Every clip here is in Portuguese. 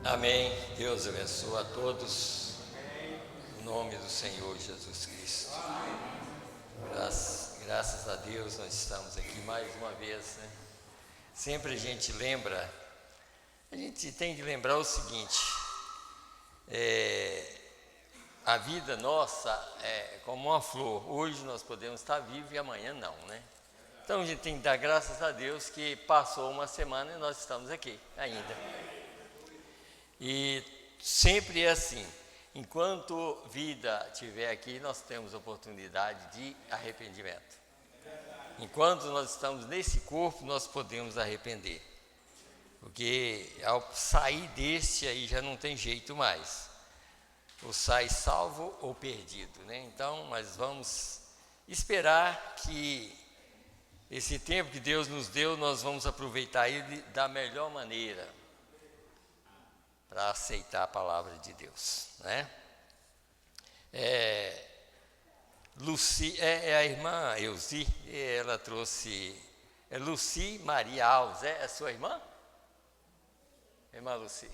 Amém. Deus abençoe a todos. Em nome do Senhor Jesus Cristo. Graças a Deus nós estamos aqui mais uma vez, né? Sempre a gente tem que lembrar o seguinte: a vida nossa é como uma flor. Hoje nós podemos estar vivos e amanhã não, né? Então a gente tem que dar graças a Deus que passou uma semana e nós estamos aqui ainda. E sempre é assim: enquanto vida estiver aqui, nós temos oportunidade de arrependimento. Enquanto nós estamos nesse corpo, nós podemos arrepender, porque ao sair deste aí já não tem jeito mais, ou sai salvo ou perdido, né? Então nós vamos esperar que esse tempo que Deus nos deu, nós vamos aproveitar ele da melhor maneira, para aceitar a palavra de Deus, né? Luci, a irmã Elzi, ela trouxe, Luci Maria Alves, é sua irmã? Irmã Luci.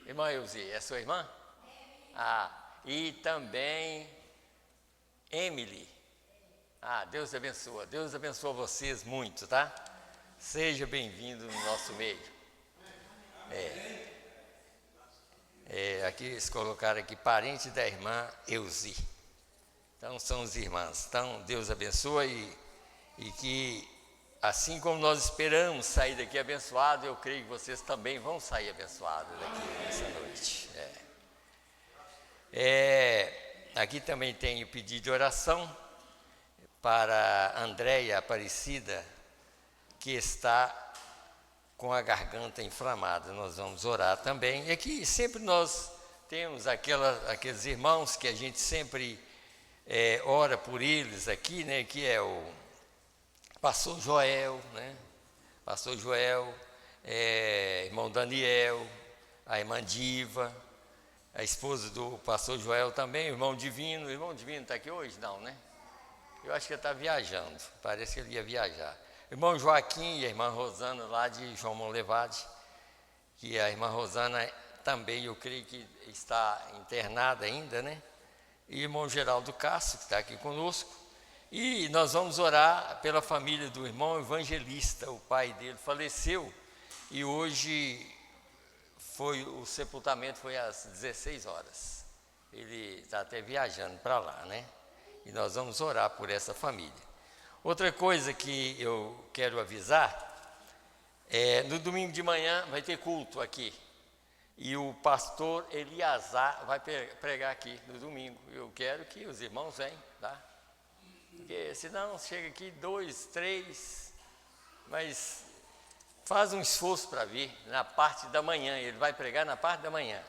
Irmã Elzi, é sua irmã? E também Emily. Deus abençoa vocês muito, tá? Seja bem-vindo no nosso meio. Aqui eles colocaram aqui, parente da irmã Elzi. Então são os irmãos. Então Deus abençoe e que assim como nós esperamos sair daqui abençoado, eu creio que vocês também vão sair abençoados daqui nessa noite. Aqui também tem o pedido de oração para Andréia Aparecida, que está com a garganta inflamada. Nós vamos orar também. E aqui sempre nós temos aqueles irmãos que a gente sempre ora por eles aqui, né? Que é o pastor Joel, né? Pastor Joel, irmão Daniel, a irmã Diva, a esposa do pastor Joel também, o irmão Divino. O irmão Divino está aqui hoje? Não, né? Eu acho que ele está viajando, parece que ele ia viajar. O irmão Joaquim e a irmã Rosana, lá de João Monlevade, que a irmã Rosana também, eu creio que está internada ainda, né? E o irmão Geraldo Castro, que está aqui conosco. E nós vamos orar pela família do irmão Evangelista. O pai dele faleceu e hoje o sepultamento foi às 16 horas. Ele está até viajando para lá, né? E nós vamos orar por essa família. Outra coisa que eu quero avisar, no domingo de manhã vai ter culto aqui, e o pastor Eliazar vai pregar aqui no domingo. Eu quero que os irmãos venham, tá? Porque senão chega aqui 2, 3, mas faz um esforço para vir na parte da manhã. Ele vai pregar na parte da manhã,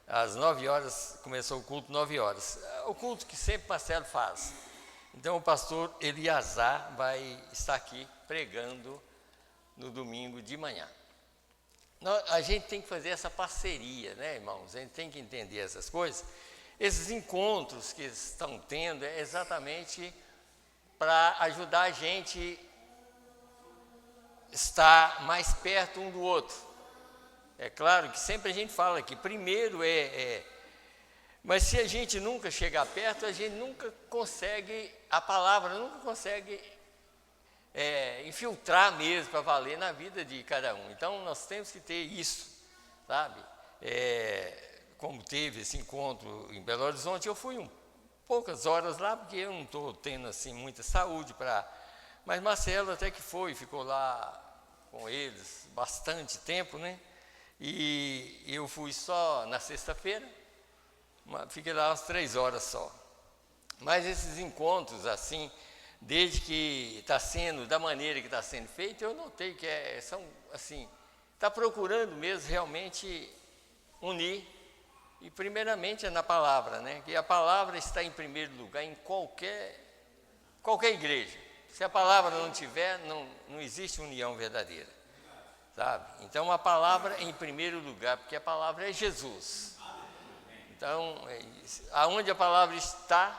às 9 horas, começou o culto 9 horas, o culto que sempre Marcelo faz. Então o pastor Eliazar vai estar aqui pregando no domingo de manhã. A gente tem que fazer essa parceria, né, irmãos? A gente tem que entender essas coisas. Esses encontros que estão tendo é exatamente para ajudar a gente estar mais perto um do outro. É claro que sempre a gente fala que primeiro mas se a gente nunca chegar perto, a gente nunca consegue, a palavra nunca consegue infiltrar mesmo para valer na vida de cada um. Então nós temos que ter isso, sabe? Como teve esse encontro em Belo Horizonte, eu fui poucas horas lá, porque eu não estou tendo assim muita saúde mas Marcelo até que ficou lá com eles bastante tempo, né? E eu fui só na sexta-feira, fiquei lá umas 3 horas só. Mas esses encontros assim, desde que está sendo, da maneira que está sendo feito, eu notei que são assim, está procurando mesmo realmente unir, e primeiramente é na palavra, né? Que a palavra está em primeiro lugar em qualquer igreja. Se a palavra não tiver, não existe união verdadeira, sabe? Então a palavra é em primeiro lugar, porque a palavra é Jesus. Então, aonde a palavra está,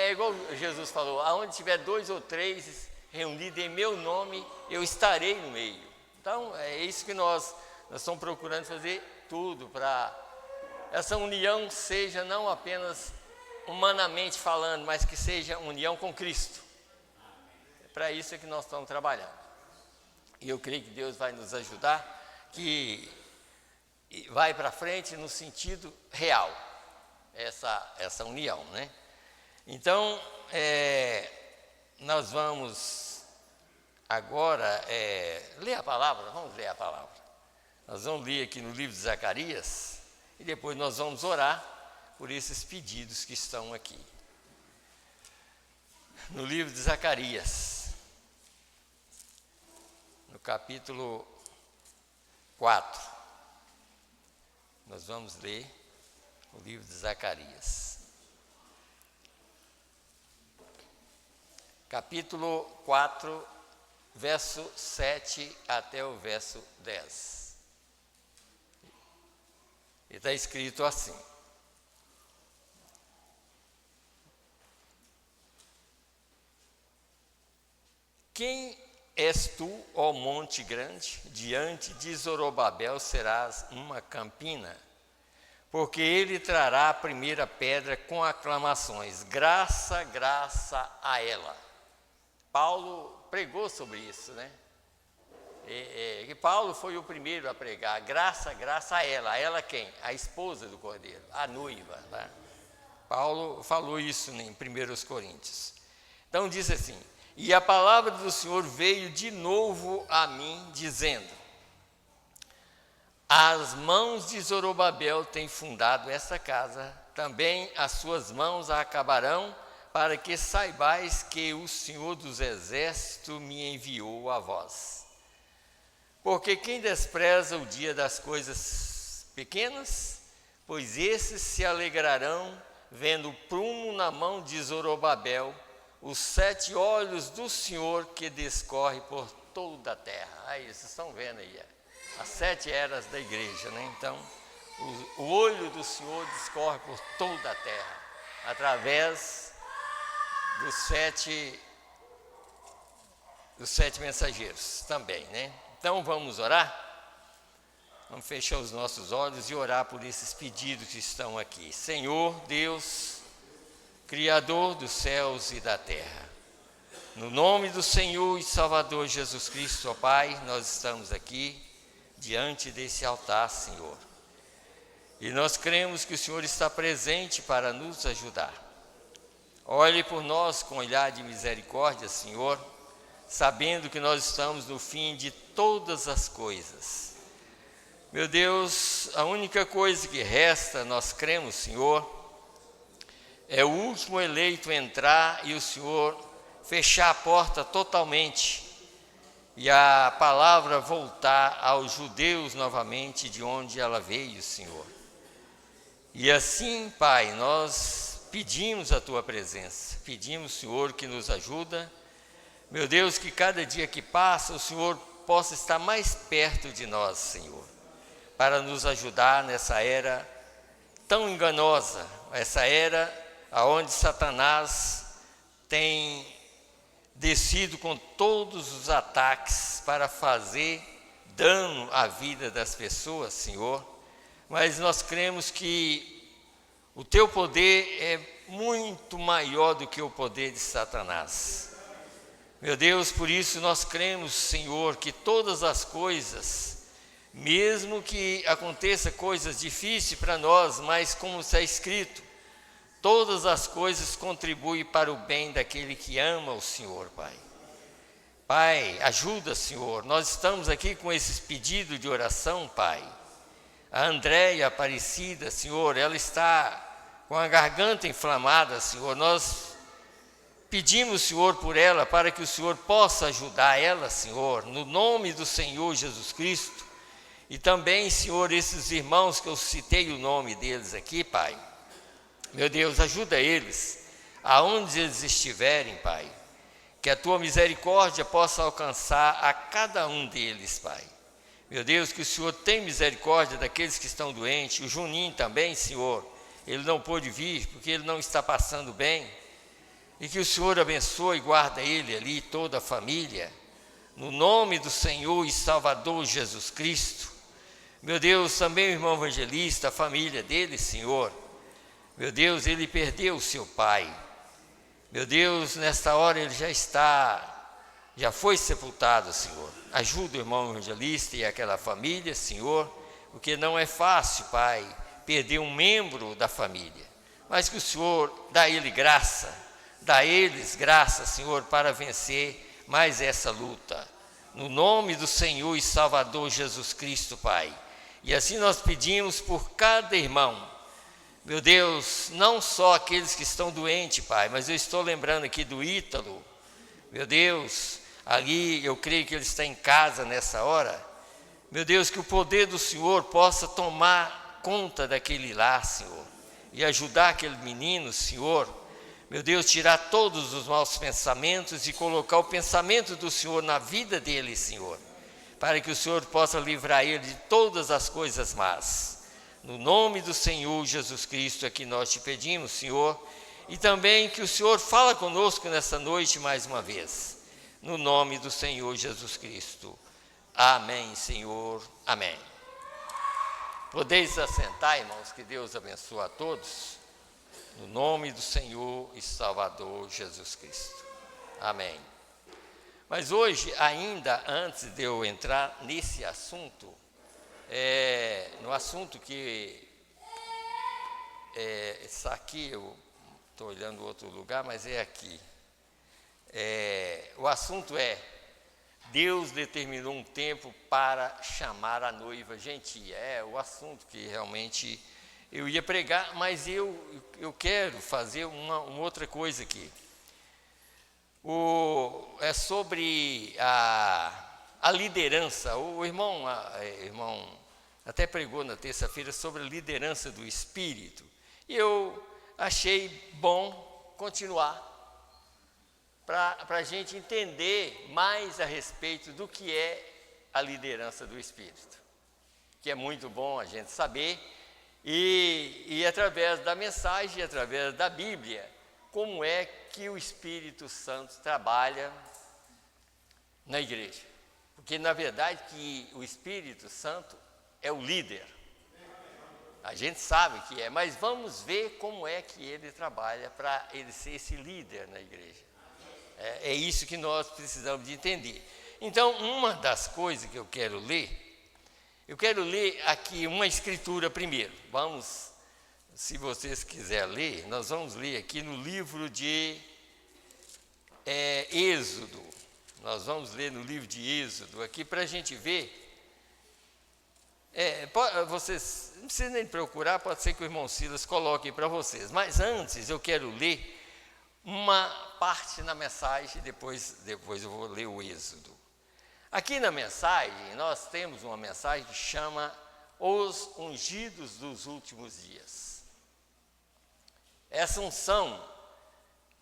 igual Jesus falou: aonde tiver 2 ou 3 reunidos em meu nome, eu estarei no meio. Então, é isso que nós nós estamos procurando fazer tudo para essa união seja não apenas humanamente falando, mas que seja união com Cristo. É para isso que nós estamos trabalhando. E eu creio que Deus vai nos ajudar, que vai para frente no sentido real, essa união, né? Então, nós vamos agora ler a palavra, vamos ler a palavra. Nós vamos ler aqui no livro de Zacarias e depois nós vamos orar por esses pedidos que estão aqui. No livro de Zacarias, no capítulo 4, nós vamos ler o livro de Zacarias. Capítulo 4, verso 7 até o verso 10. E está escrito assim: Quem és tu, ó monte grande? Diante de Zorobabel serás uma campina, porque ele trará a primeira pedra com aclamações. Graça, graça a ela. Paulo pregou sobre isso, né? E Paulo foi o primeiro a pregar. Graça, graça a ela. A ela quem? A esposa do Cordeiro, a noiva. Tá? Paulo falou isso em 1 Coríntios. Então diz assim: E a palavra do Senhor veio de novo a mim, dizendo: As mãos de Zorobabel têm fundado esta casa, também as suas mãos a acabarão, para que saibais que o Senhor dos Exércitos me enviou a vós. Porque quem despreza o dia das coisas pequenas, pois esses se alegrarão, vendo o prumo na mão de Zorobabel, os 7 olhos do Senhor que descorre por toda a terra. Aí, vocês estão vendo aí, as 7 eras da igreja, né? Então, o olho do Senhor discorre por toda a terra, através dos sete mensageiros também, né? Então vamos orar? Vamos fechar os nossos olhos e orar por esses pedidos que estão aqui. Senhor Deus, Criador dos céus e da terra, no nome do Senhor e Salvador Jesus Cristo, ó Pai, nós estamos aqui diante desse altar, Senhor. E nós cremos que o Senhor está presente para nos ajudar. Olhe por nós com olhar de misericórdia, Senhor, sabendo que nós estamos no fim de todas as coisas. Meu Deus, a única coisa que resta, nós cremos, Senhor, é o último eleito entrar e o Senhor fechar a porta totalmente e a palavra voltar aos judeus novamente de onde ela veio, Senhor. E assim, Pai, nós pedimos a Tua presença, pedimos, Senhor, que nos ajuda. Meu Deus, que cada dia que passa o Senhor possa estar mais perto de nós, Senhor, para nos ajudar nessa era tão enganosa, essa era onde Satanás tem descido com todos os ataques para fazer dano à vida das pessoas, Senhor. Mas nós cremos que o Teu poder é muito maior do que o poder de Satanás. Meu Deus, por isso nós cremos, Senhor, que todas as coisas, mesmo que aconteça coisas difíceis para nós, mas como está escrito, todas as coisas contribuem para o bem daquele que ama o Senhor, Pai. Pai, ajuda, Senhor. Nós estamos aqui com esses pedidos de oração, Pai. A Andréia Aparecida, Senhor, ela está com a garganta inflamada, Senhor. Nós pedimos, Senhor, por ela, para que o Senhor possa ajudar ela, Senhor, no nome do Senhor Jesus Cristo. E também, Senhor, esses irmãos que eu citei o nome deles aqui, Pai. Meu Deus, ajuda eles, aonde eles estiverem, Pai. Que a Tua misericórdia possa alcançar a cada um deles, Pai. Meu Deus, que o Senhor tenha misericórdia daqueles que estão doentes. O Juninho também, Senhor, ele não pôde vir porque ele não está passando bem. E que o Senhor abençoe e guarda ele ali, toda a família. No nome do Senhor e Salvador Jesus Cristo. Meu Deus, também o irmão evangelista, a família dele, Senhor. Meu Deus, ele perdeu o seu pai. Meu Deus, nesta hora ele já foi sepultado, Senhor. Ajuda o irmão evangelista e aquela família, Senhor, porque não é fácil, Pai, perder um membro da família. Mas que o Senhor dá a ele graça, dá a eles graça, Senhor, para vencer mais essa luta. No nome do Senhor e Salvador Jesus Cristo, Pai. E assim nós pedimos por cada irmão. Meu Deus, não só aqueles que estão doentes, Pai, mas eu estou lembrando aqui do Ítalo. Meu Deus, ali eu creio que ele está em casa nessa hora. Meu Deus, que o poder do Senhor possa tomar conta daquele lar, Senhor, e ajudar aquele menino, Senhor. Meu Deus, tirar todos os maus pensamentos e colocar o pensamento do Senhor na vida dele, Senhor, para que o Senhor possa livrar ele de todas as coisas más. No nome do Senhor Jesus Cristo é que nós te pedimos, Senhor, e também que o Senhor fala conosco nessa noite mais uma vez. No nome do Senhor Jesus Cristo. Amém, Senhor. Amém. Podeis assentar, irmãos, que Deus abençoe a todos. No nome do Senhor e Salvador Jesus Cristo. Amém. Mas hoje, ainda antes de eu entrar nesse assunto, no assunto que está aqui, eu estou olhando outro lugar, mas é aqui. O assunto é: Deus determinou um tempo para chamar a noiva gentia. É o assunto que realmente eu ia pregar, mas eu quero fazer uma outra coisa aqui. É sobre a liderança. O irmão até pregou na terça-feira sobre a liderança do Espírito. E eu achei bom continuar para a gente entender mais a respeito do que é a liderança do Espírito, que é muito bom a gente saber, e através da mensagem, através da Bíblia, como é que o Espírito Santo trabalha na igreja. Porque, na verdade, que o Espírito Santo é o líder. A gente sabe que é, mas vamos ver como é que ele trabalha para ele ser esse líder na igreja. É isso que nós precisamos de entender. Então, uma das coisas que eu quero ler aqui uma escritura primeiro. Vamos, se vocês quiserem ler, nós vamos ler aqui no livro de Êxodo. Nós vamos ler no livro de Êxodo aqui para a gente ver. Vocês não precisam nem procurar, pode ser que o irmão Silas coloque para vocês. Mas antes eu quero ler uma parte na mensagem, depois eu vou ler o Êxodo. Aqui na mensagem, nós temos uma mensagem que chama Os Ungidos dos Últimos Dias. Essa unção,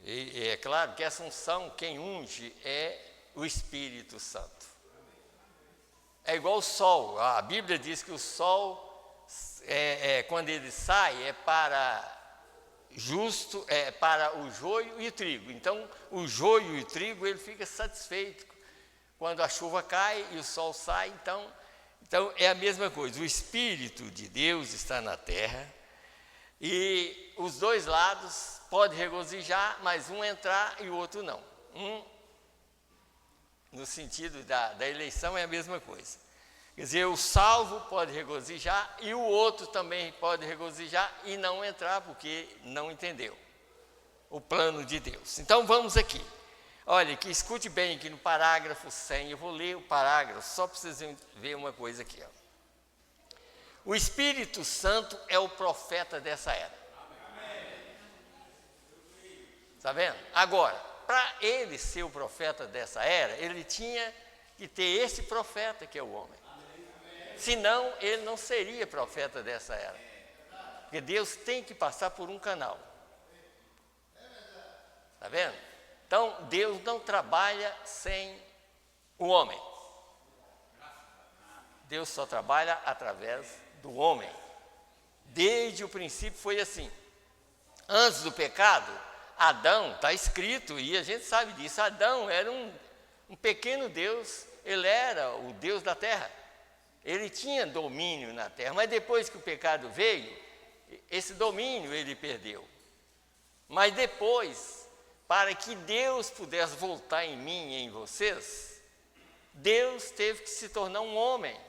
é claro que essa unção, quem unge é o Espírito Santo. É igual o sol. A Bíblia diz que o sol, quando ele sai, é para o joio e o trigo. Então, o joio e o trigo, ele fica satisfeito quando a chuva cai e o sol sai. Então é a mesma coisa. O Espírito de Deus está na terra e os dois lados podem regozijar, mas um entrar e o outro não. No sentido da eleição é a mesma coisa. Quer dizer, o salvo pode regozijar e o outro também pode regozijar e não entrar porque não entendeu o plano de Deus. Então vamos aqui. Olha, que escute bem aqui no parágrafo 100, eu vou ler o parágrafo só para vocês verem uma coisa aqui. O Espírito Santo é o profeta dessa era. Está vendo? Agora, para ele ser o profeta dessa era, ele tinha que ter esse profeta que é o homem. Senão, ele não seria profeta dessa era. Porque Deus tem que passar por um canal. Está vendo? Então, Deus não trabalha sem o homem. Deus só trabalha através do homem. Desde o princípio foi assim. Antes do pecado, Adão, está escrito, e a gente sabe disso, Adão era um pequeno Deus, ele era o Deus da terra. Ele tinha domínio na terra, mas depois que o pecado veio, esse domínio ele perdeu. Mas depois, para que Deus pudesse voltar em mim e em vocês, Deus teve que se tornar um homem.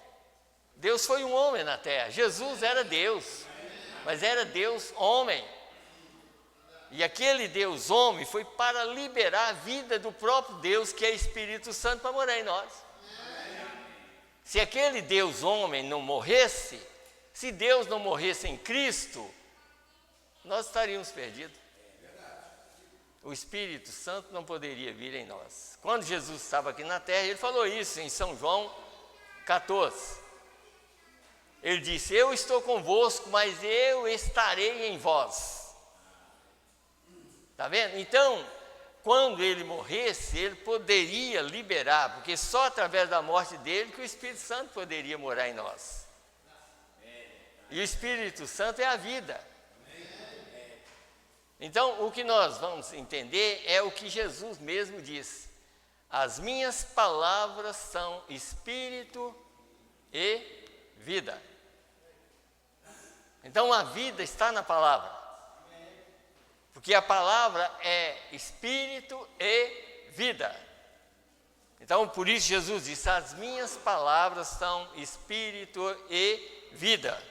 Deus foi um homem na terra. Jesus era Deus, mas era Deus homem. E aquele Deus homem foi para liberar a vida do próprio Deus, que é Espírito Santo, para morar em nós. Se aquele Deus homem não morresse, se Deus não morresse em Cristo, nós estaríamos perdidos. O Espírito Santo não poderia vir em nós. Quando Jesus estava aqui na terra, ele falou isso em São João 14. Ele disse: eu estou convosco, mas eu estarei em vós. Está vendo? Então, quando ele morresse, ele poderia liberar, porque só através da morte dele que o Espírito Santo poderia morar em nós. E o Espírito Santo é a vida. Então, o que nós vamos entender é o que Jesus mesmo diz: as minhas palavras são espírito e vida. Então, a vida está na palavra, porque a palavra é espírito e vida. Então, por isso Jesus disse: as minhas palavras são espírito e vida.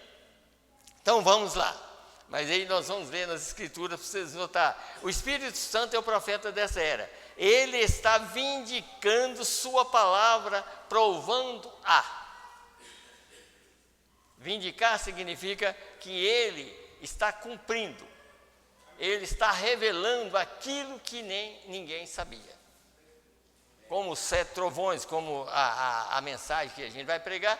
Então, vamos lá. Mas aí nós vamos ler nas Escrituras para vocês notar. O Espírito Santo é o profeta dessa era. Ele está vindicando sua palavra, provando-a. Vindicar significa que ele está cumprindo. Ele está revelando aquilo que ninguém sabia. Como os 7 trovões, como a mensagem que a gente vai pregar,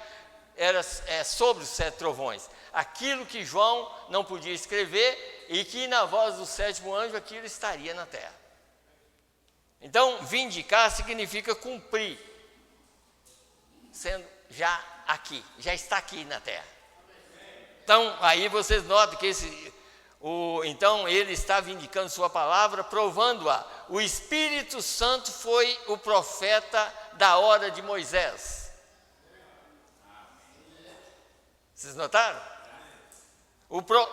é sobre os 7 trovões. Aquilo que João não podia escrever e que na voz do 7º anjo aquilo estaria na terra. Então, vindicar significa cumprir, sendo já aqui, já está aqui na terra. Então, aí vocês notam que então ele está vindicando sua palavra, provando-a. O Espírito Santo foi o profeta da hora de Moisés. Vocês notaram?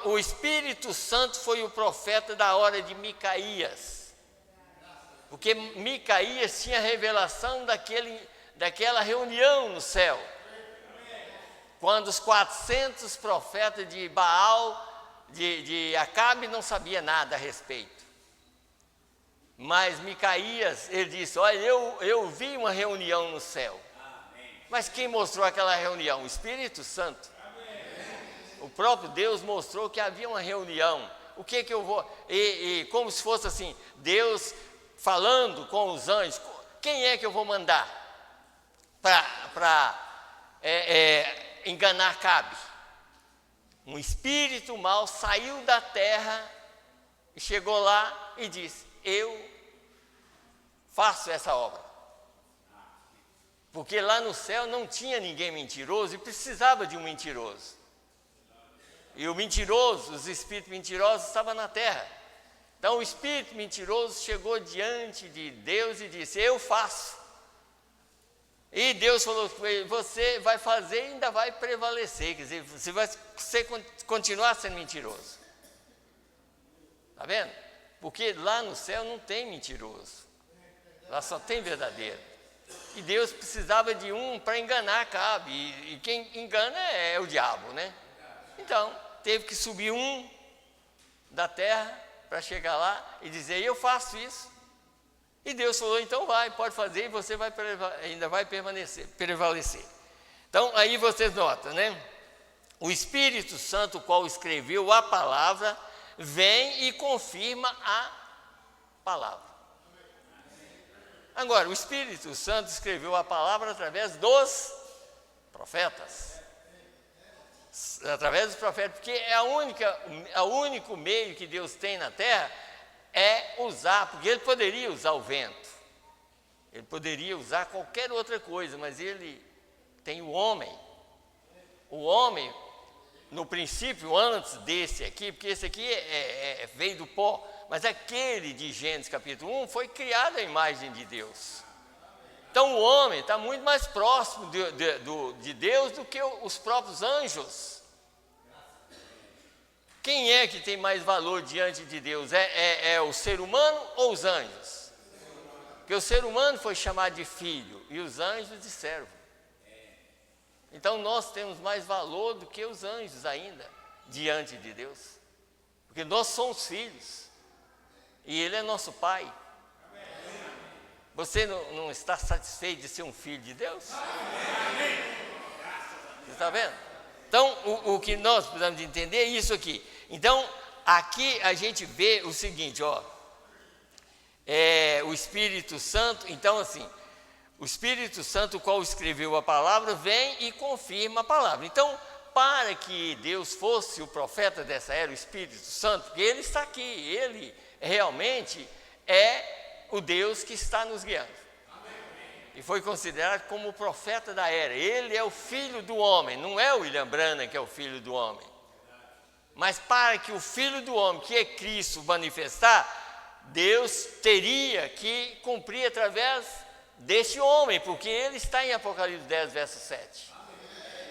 O Espírito Santo foi o profeta da hora de Micaías, porque Micaías tinha revelação daquela reunião no céu, quando os 400 profetas de Baal, de Acabe, não sabia nada a respeito. Mas Micaías, ele disse: olha, eu vi uma reunião no céu. Mas quem mostrou aquela reunião? O Espírito Santo. O próprio Deus mostrou que havia uma reunião. O que eu vou... E como se fosse assim, Deus falando com os anjos: quem é que eu vou mandar para enganar Acabe? Um espírito mau saiu da terra e chegou lá e disse: eu faço essa obra. Porque lá no céu não tinha ninguém mentiroso e precisava de um mentiroso. E o mentiroso, os espíritos mentirosos estavam na terra. Então o espírito mentiroso chegou diante de Deus e disse: eu faço. E Deus falou: você vai fazer e ainda vai prevalecer. Quer dizer, você vai continuar sendo mentiroso. Está vendo? Porque lá no céu não tem mentiroso. Lá só tem verdadeiro. E Deus precisava de um para enganar Acabe. E quem engana é o diabo, né? Então, teve que subir um da terra para chegar lá e dizer: eu faço isso. E Deus falou: então pode fazer, e você ainda vai prevalecer. Então, aí vocês notam, né? O Espírito Santo, o qual escreveu a palavra, vem e confirma a palavra. Agora, o Espírito Santo escreveu a palavra através dos profetas. Através dos profetas, porque é o único meio que Deus tem na terra é usar, porque ele poderia usar o vento, ele poderia usar qualquer outra coisa, mas ele tem o homem. O homem, no princípio, antes desse aqui, porque esse aqui veio do pó, mas aquele de Gênesis capítulo 1 foi criado à imagem de Deus. Então o homem está muito mais próximo de Deus do que os próprios anjos. Quem é que tem mais valor diante de Deus? É o ser humano ou os anjos? Porque o ser humano foi chamado de filho e os anjos de servo. Então nós temos mais valor do que os anjos ainda diante de Deus. Porque nós somos filhos e Ele é nosso Pai. Você não está satisfeito de ser um filho de Deus? Você está vendo? Então, o que nós precisamos entender é isso aqui. Então, aqui a gente vê o seguinte, ó. O Espírito Santo, então assim, o Espírito Santo, o qual escreveu a palavra, vem e confirma a palavra. Então, para que Deus fosse o profeta dessa era, o Espírito Santo, porque Ele está aqui, Ele realmente é o Deus que está nos guiando. E foi considerado como o profeta da era. Ele é o filho do homem, não é o William Branham que é o filho do homem. Mas para que o filho do homem, que é Cristo, manifestar, Deus teria que cumprir através deste homem, porque ele está em Apocalipse 10, verso 7.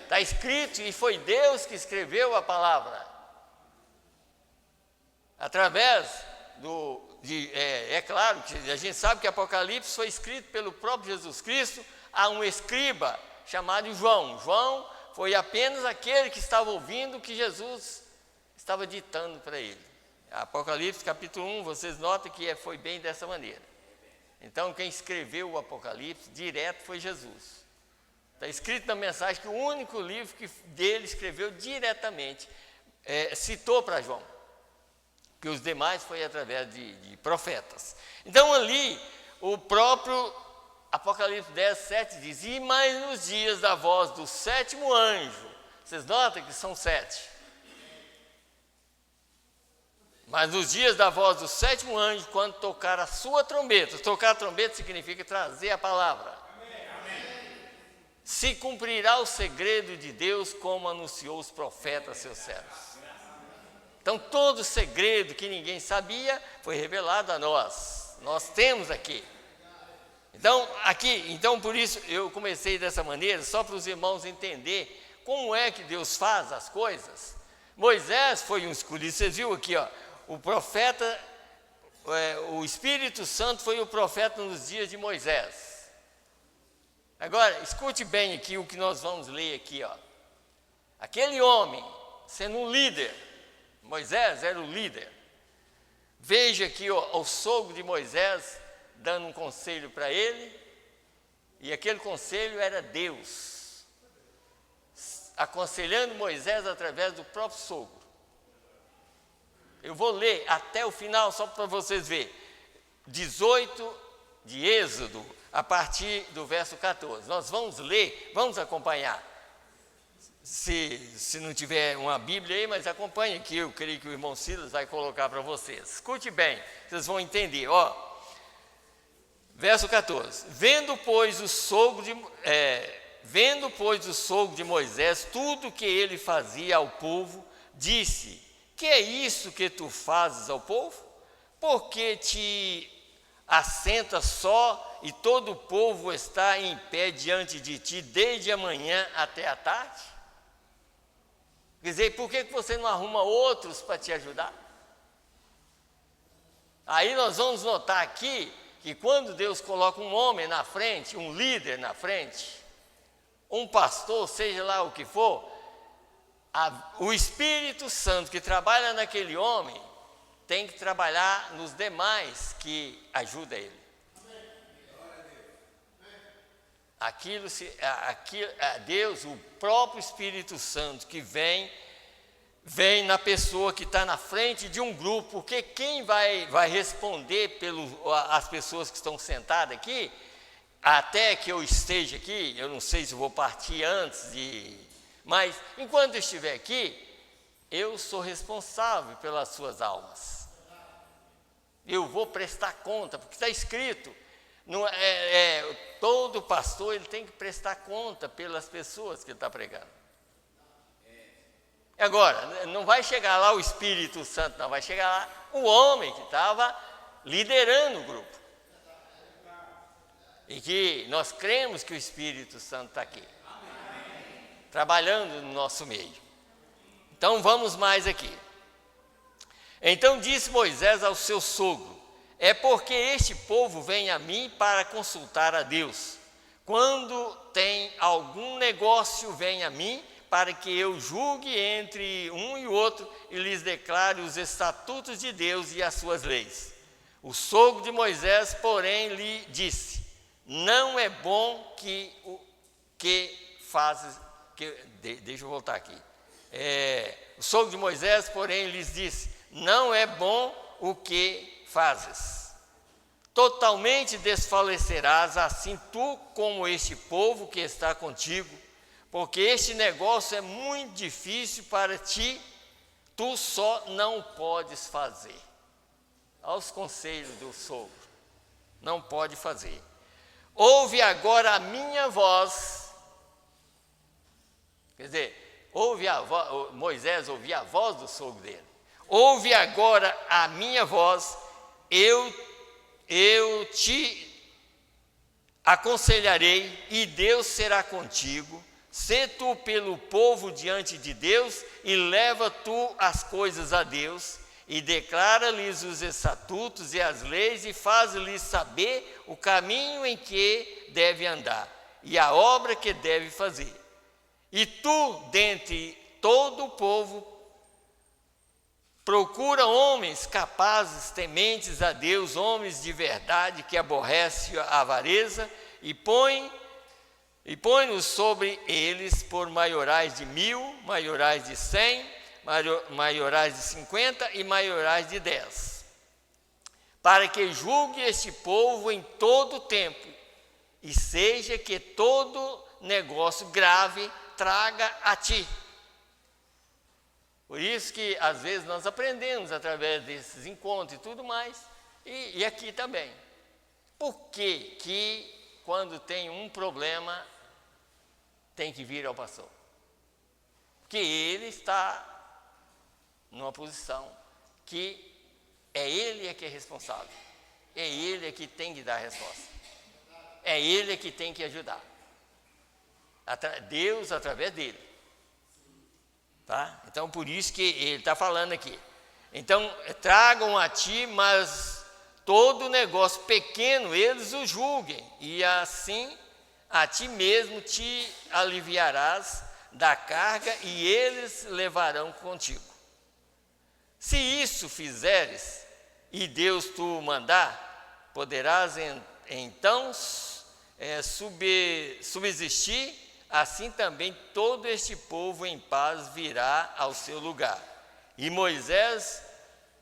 Está escrito, e foi Deus que escreveu a palavra. Através é claro que a gente sabe que Apocalipse foi escrito pelo próprio Jesus Cristo a um escriba chamado João. João foi apenas aquele que estava ouvindo o que Jesus estava ditando para ele. Apocalipse capítulo 1, vocês notam que foi bem dessa maneira. Então quem escreveu o Apocalipse direto foi Jesus. Está escrito na mensagem que o único livro que dele escreveu diretamente, citou para João. Que os demais foi através de profetas. Então ali, o próprio Apocalipse 10, 7 diz, e mais nos dias da voz do sétimo anjo, vocês notam que são 7. Mas nos dias da voz do sétimo anjo, quando tocar a sua trombeta, tocar a trombeta significa trazer a palavra. Se cumprirá o segredo de Deus, como anunciou os profetas seus servos. Então todo segredo que ninguém sabia foi revelado a nós. Nós temos aqui. Então por isso eu comecei dessa maneira, só para os irmãos entenderem como é que Deus faz as coisas. Moisés foi um escolhido, vocês viram aqui, ó, o profeta, o Espírito Santo foi o profeta nos dias de Moisés. Agora, escute bem aqui o que nós vamos ler aqui, ó. Aquele homem, sendo um líder, Moisés era o líder. Veja aqui o sogro de Moisés dando um conselho para ele, e aquele conselho era Deus, aconselhando Moisés através do próprio sogro. Eu vou ler até o final, só para vocês verem. 18 de Êxodo, a partir do verso 14. Nós vamos ler, vamos acompanhar. Se não tiver uma Bíblia aí, mas acompanhe aqui, eu creio que o irmão Silas vai colocar para vocês. Escute bem, vocês vão entender. Verso 14. Vendo, pois, o sogro de Moisés tudo que ele fazia ao povo, disse: que é isso que tu fazes ao povo? Porque te assentas só e todo o povo está em pé diante de ti desde a manhã até a tarde? Quer dizer, por que você não arruma outros para te ajudar? Aí nós vamos notar aqui que quando Deus coloca um homem na frente, um líder na frente, um pastor, seja lá o que for, o Espírito Santo que trabalha naquele homem tem que trabalhar nos demais que ajudam ele. Deus, o próprio Espírito Santo que vem na pessoa que está na frente de um grupo, porque quem vai responder as pessoas que estão sentadas aqui, até que eu esteja aqui, eu não sei se vou partir antes mas enquanto eu estiver aqui, eu sou responsável pelas suas almas. Eu vou prestar conta, porque está escrito, todo pastor ele tem que prestar conta pelas pessoas que ele está pregando. Agora, não vai chegar lá o Espírito Santo, não, vai chegar lá o homem que estava liderando o grupo. e que nós cremos que o Espírito Santo está aqui, trabalhando no nosso meio. Então vamos mais aqui. Então disse Moisés ao seu sogro: é porque este povo vem a mim para consultar a Deus. Quando tem algum negócio, vem a mim para que eu julgue entre um e outro e lhes declare os estatutos de Deus e as suas leis. O sogro de Moisés, porém, lhe disse: não é bom que fazes... Deixa eu voltar aqui. O sogro de Moisés, porém, lhes disse: não é bom o que fazes. Totalmente desfalecerás, assim tu como este povo que está contigo, porque este negócio é muito difícil para ti, tu só não podes fazer. Aos conselhos do sogro, não pode fazer. Ouve agora a minha voz. Quer dizer, Moisés ouvia a voz do sogro dele. Ouve agora a minha voz, eu te aconselharei e Deus será contigo. Sê tu pelo povo diante de Deus e leva tu as coisas a Deus e declara-lhes os estatutos e as leis e faz-lhes saber o caminho em que deve andar e a obra que deve fazer. E tu, dentre todo o povo, procura homens capazes, tementes a Deus, homens de verdade que aborrecem a avareza e põe-nos sobre eles por maiorais de 1000, maiorais de 100, maiorais de 50 e maiorais de 10, para que julgue este povo em todo o tempo, e seja que todo negócio grave traga a ti. Por isso que às vezes nós aprendemos através desses encontros e tudo mais, e aqui também. Por que quando tem um problema tem que vir ao pastor? Porque ele está numa posição que ele que é responsável, é ele que tem que dar a resposta, é ele que tem que ajudar, Deus através dele, tá? Então por isso que ele está falando aqui. Então tragam a ti, mas todo negócio pequeno eles o julguem, e assim a ti mesmo te aliviarás da carga e eles levarão contigo. Se isso fizeres e Deus tu mandar, poderás então subsistir, assim também todo este povo em paz virá ao seu lugar. E Moisés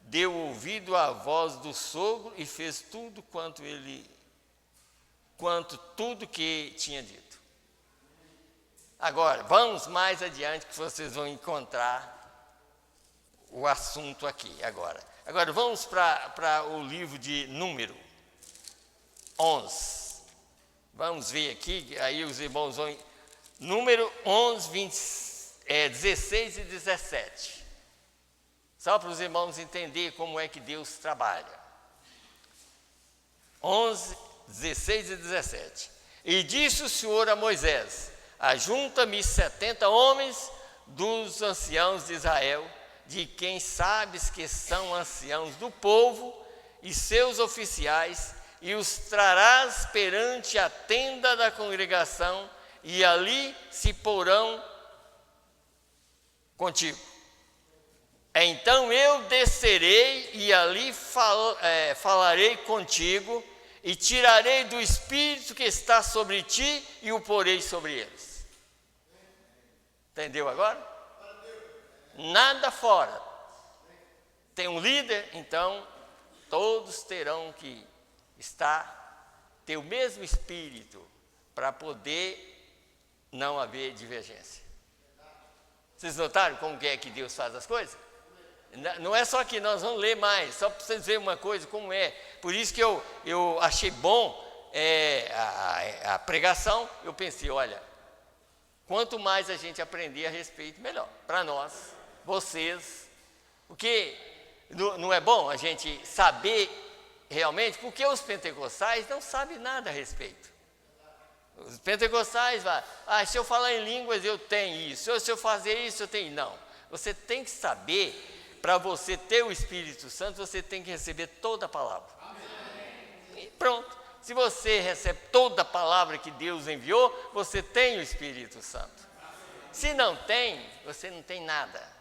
deu ouvido à voz do sogro e fez tudo quanto tudo que tinha dito. Agora, vamos mais adiante que vocês vão encontrar o assunto aqui agora. Agora vamos para o livro de Número 11. Vamos ver aqui, aí os irmãos vão... Número 11, 16 e 17. Só para os irmãos entenderem como é que Deus trabalha. 11, 16 e 17. E disse o Senhor a Moisés: ajunta-me 70 homens dos anciãos de Israel, de quem sabes que são anciãos do povo e seus oficiais, e os trarás perante a tenda da congregação, e ali se porão contigo. Então eu descerei e ali falarei contigo, e tirarei do Espírito que está sobre ti e o porei sobre eles. Entendeu agora? Nada fora. Tem um líder, então todos terão que ter o mesmo espírito para poder não haver divergência. Vocês notaram como é que Deus faz as coisas? Não é só que nós vamos ler mais, só para vocês verem uma coisa como é. Por isso que eu achei bom a pregação. Eu pensei, olha, quanto mais a gente aprender a respeito, melhor. Para nós, vocês, porque não é bom a gente saber realmente, porque os pentecostais não sabem nada a respeito. Os pentecostais falam, se eu falar em línguas eu tenho isso, se eu fazer isso eu tenho. Não, você tem que saber, para você ter o Espírito Santo, você tem que receber toda a palavra. Amém. E pronto, se você recebe toda a palavra que Deus enviou, você tem o Espírito Santo. Se não tem, você não tem nada.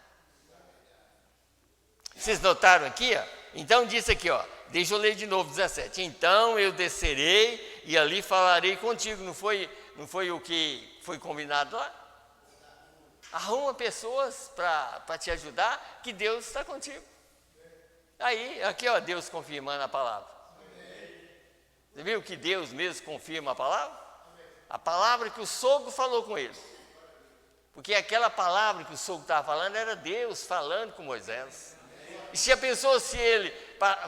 Vocês notaram aqui? Então disse aqui, deixa eu ler de novo, 17. Então eu descerei e ali falarei contigo. Não foi o que foi combinado lá? Arruma pessoas para te ajudar, que Deus está contigo. Aí, aqui Deus confirmando a palavra. Você viu que Deus mesmo confirma a palavra? A palavra que o sogro falou com ele. Porque aquela palavra que o sogro estava falando era Deus falando com Moisés. E se a pessoa, se ele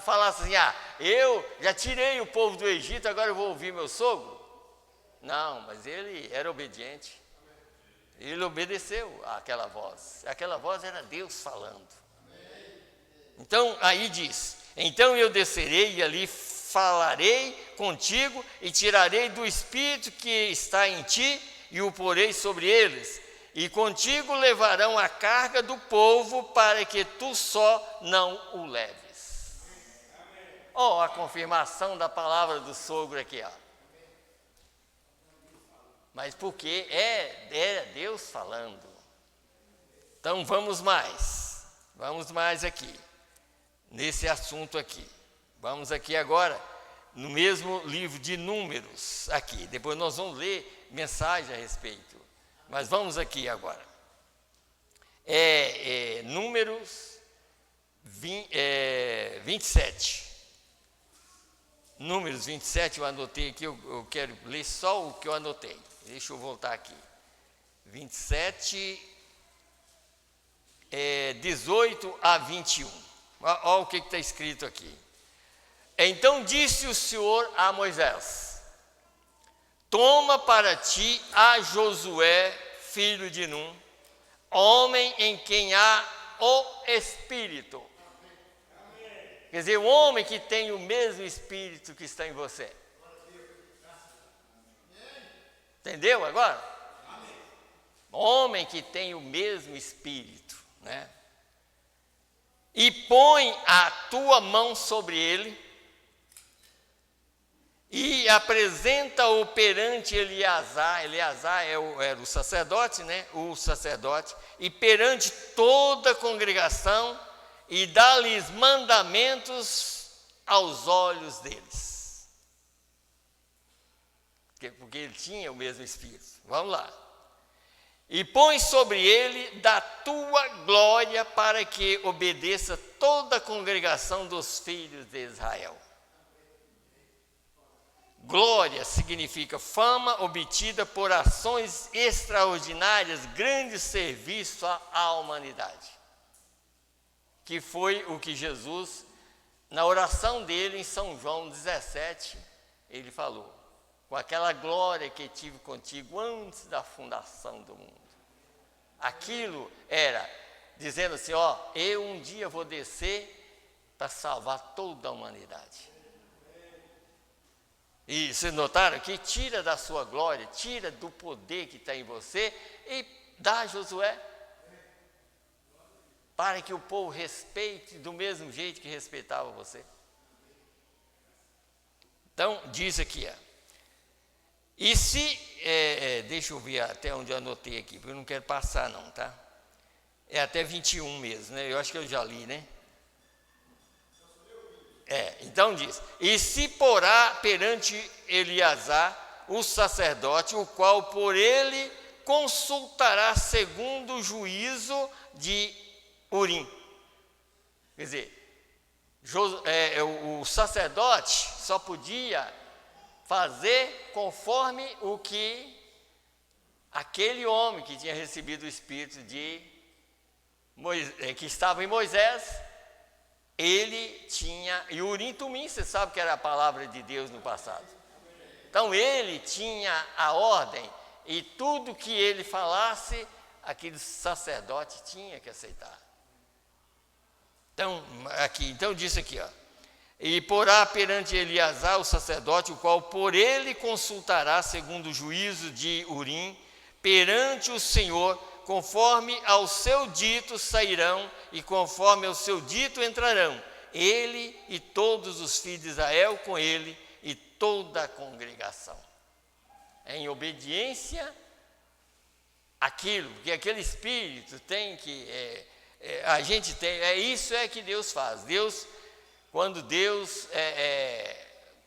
falasse assim, eu já tirei o povo do Egito, agora eu vou ouvir meu sogro? Não, mas ele era obediente. Ele obedeceu àquela voz. Aquela voz era Deus falando. Então, aí diz, então eu descerei e ali falarei contigo e tirarei do Espírito que está em ti e o porei sobre eles. E contigo levarão a carga do povo para que tu só não o leves. A confirmação da palavra do sogro aqui, Mas porque é Deus falando. Então vamos mais aqui, nesse assunto aqui. Vamos aqui agora, no mesmo livro de Números, aqui. Depois nós vamos ler mensagem a respeito. Mas vamos aqui agora. Números 27. Números 27, eu anotei aqui, eu quero ler só o que eu anotei. Deixa eu voltar aqui. 27, 18 a 21. Olha o que está escrito aqui. Então disse o Senhor a Moisés: toma para ti a Josué, filho de Num, homem em quem há o Espírito. Quer dizer, o homem que tem o mesmo Espírito que está em você. Entendeu agora? Homem que tem o mesmo Espírito, né? E põe a tua mão sobre ele e apresenta-o perante Eleazar. Eleazar era o sacerdote, né? O sacerdote. E perante toda a congregação, e dá-lhes mandamentos aos olhos deles. Porque ele tinha o mesmo Espírito. Vamos lá. E põe sobre ele da tua glória, para que obedeça toda a congregação dos filhos de Israel. Glória significa fama obtida por ações extraordinárias, grande serviço à humanidade. Que foi o que Jesus, na oração dele em São João 17, ele falou: com aquela glória que tive contigo antes da fundação do mundo. Aquilo era dizendo assim, eu um dia vou descer para salvar toda a humanidade. E vocês notaram que tira da sua glória, tira do poder que está em você e dá a Josué, para que o povo respeite do mesmo jeito que respeitava você. Então, diz aqui, e se, deixa eu ver até onde eu anotei aqui, porque eu não quero passar não, tá? É até 21 mesmo, né? Eu acho que eu já li, né? Então diz, e se porá perante Eleazar, o sacerdote, o qual por ele consultará segundo o juízo de Urim. Quer dizer, o sacerdote só podia fazer conforme o que aquele homem que tinha recebido o Espírito de Moisés, que estava em Moisés, ele tinha, e Urim Tumim, você sabe que era a palavra de Deus no passado. Então ele tinha a ordem, e tudo que ele falasse, aquele sacerdote tinha que aceitar. Então, então diz aqui, e porá perante Eleazar o sacerdote, o qual por ele consultará segundo o juízo de Urim, perante o Senhor, conforme ao seu dito sairão, e conforme ao seu dito entrarão, ele e todos os filhos de Israel com ele, e toda a congregação. Em obediência àquilo, porque aquele espírito tem que, a gente tem, isso é que Deus faz. Deus, quando Deus,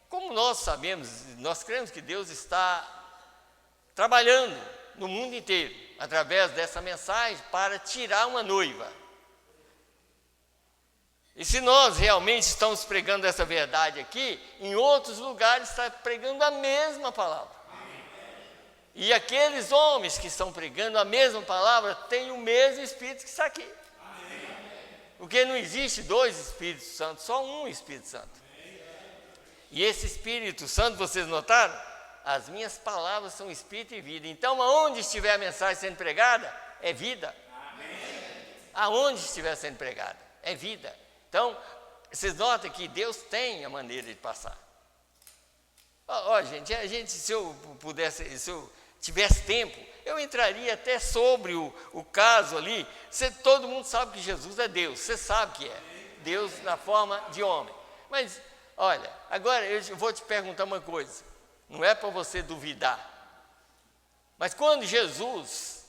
como nós sabemos, nós cremos que Deus está trabalhando no mundo inteiro, através dessa mensagem, para tirar uma noiva. E se nós realmente estamos pregando essa verdade aqui, em outros lugares está pregando a mesma palavra. E aqueles homens que estão pregando a mesma palavra têm o mesmo Espírito que está aqui. Porque não existe dois Espíritos Santos, só um Espírito Santo. E esse Espírito Santo, vocês notaram? As minhas palavras são Espírito e vida. Então, aonde estiver a mensagem sendo pregada, é vida. Aonde estiver sendo pregada, é vida. Então, vocês notam que Deus tem a maneira de passar. Gente, se eu pudesse, se eu tivesse tempo, eu entraria até sobre o caso ali. Todo mundo sabe que Jesus é Deus, você sabe que é Deus na forma de homem. Mas, olha, agora eu vou te perguntar uma coisa, não é para você duvidar, mas quando Jesus,